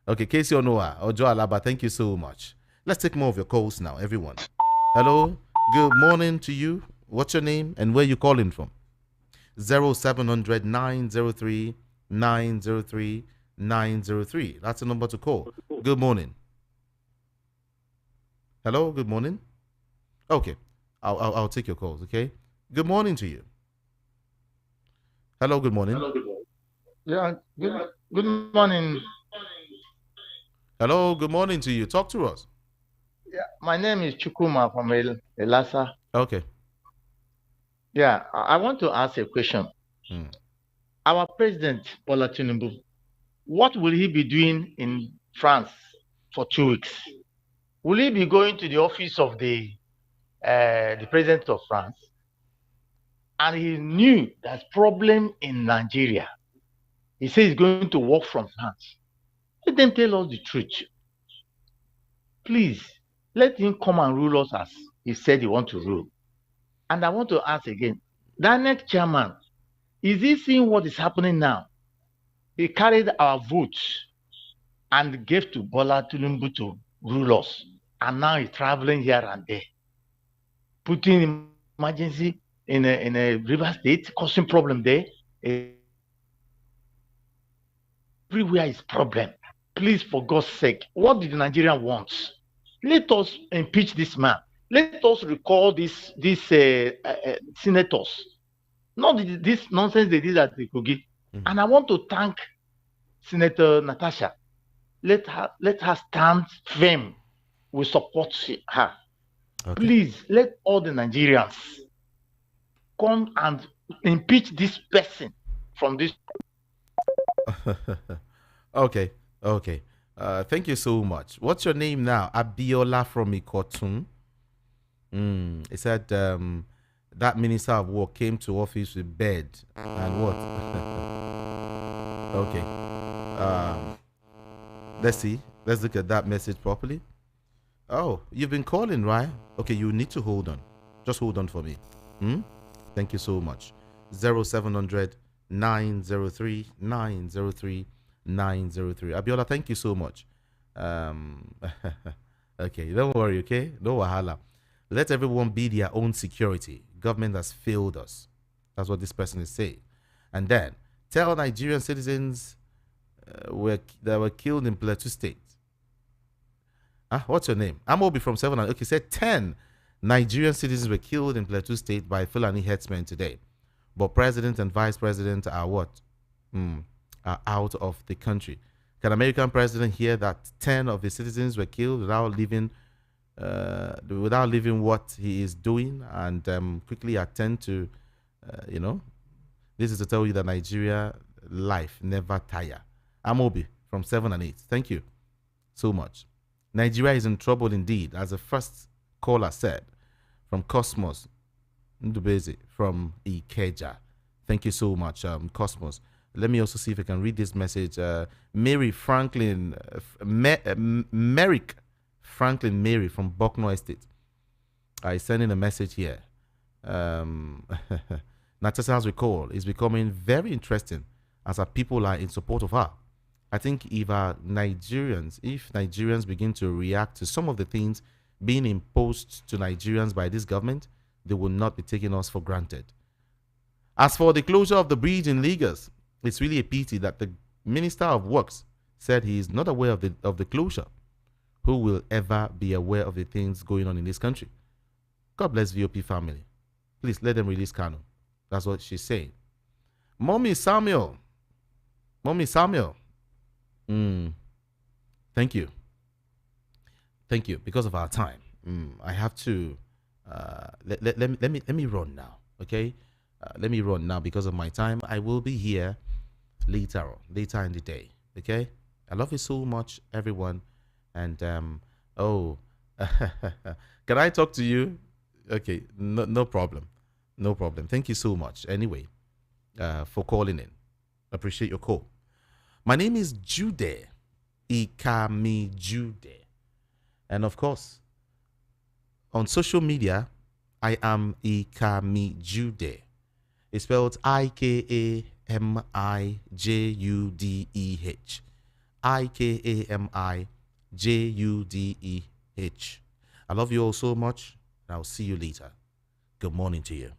Okay, Casey Onoa, Ojo Alaba, thank you so much. Let's take more of your calls now, everyone. Hello, good morning to you. What's your name and where you calling from? 0700 903 903 903. That's the number to call. Good morning. Hello, good morning. Okay, I'll take your calls, okay? Good morning to you. Hello, good morning. Hello, good morning. Yeah, good morning. Hello, good morning to you. Talk to us. Yeah, my name is Chukuma from Elasa. Okay. Yeah, I want to ask a question. Our president, Bola Tinubu, what will he be doing in France for 2 weeks? Will he be going to the office of the president of France? And he knew there's problem in Nigeria. He says he's going to work from France. Let them tell us the truth. Please, let him come and rule us as he said he wants to rule. And I want to ask again, that next chairman, is he seeing what is happening now? He carried our votes and gave to Bola Tinubu to rule us. And now he's traveling here and there, putting emergency in a river state, causing problem there. Everywhere is problem. Please, for God's sake, what did the Nigerian want? Let us impeach this man. Let us recall these senators Not this nonsense they did at the Kogi. And I want to thank Senator Natasha. Let her stand firm. We support her. Okay. Please let all the Nigerians come and impeach this person from this. Okay. Thank you so much. What's your name now? Adeola from Ikotun. It said that Minister of War came to office with bed and what? Okay. Let's see. Let's look at that message properly. Oh, you've been calling, right? Okay, you need to hold on. Just hold on for me. Thank you so much. 0700 903 903 903. Abiola, thank you so much. Okay, don't worry, okay? No wahala. Let everyone be their own security. Government has failed us. That's what this person is saying. And then tell Nigerian citizens that were killed in Plateau State. What's your name? Amobi from 7. Okay, said 10 Nigerian citizens were killed in Plateau State by Fulani herdsmen today. But president and vice president are what? Are out of the country. Can American president hear that 10 of his citizens were killed without leaving what he is doing and quickly attend to, this is to tell you that Nigeria life never tire. Amobi from 7 and 8. Thank you so much. Nigeria is in trouble indeed, as the first caller said, from Cosmos Ndubeze from Ikeja. Thank you so much, Cosmos. Let me also see if I can read this message. Mary Franklin, Merrick Franklin Mary from Bucknor Estate. I send in a message here. Natasha's recall is becoming very interesting as our people are in support of her. I think if Nigerians begin to react to some of the things being imposed to Nigerians by this government, they will not be taking us for granted. As for the closure of the bridge in Lagos, it's really a pity that the Minister of Works said he is not aware of the closure. Who will ever be aware of the things going on in this country? God bless VOP family. Please let them release Kanu. That's what she's saying. Mommy Samuel. Thank you. Because of our time, I have to let me run now. Okay, let me run now because of my time. I will be here later in the day. Okay, I love you so much, everyone. And can I talk to you? Okay, no problem. Thank you so much anyway for calling in. Appreciate your call. My name is Jude Ikami Jude, and of course on social media I am Ikami Jude. It's spelled IKAMIJUDEH. IKAMIJUDEH. I love you all so much, and I'll see you later. Good morning to you.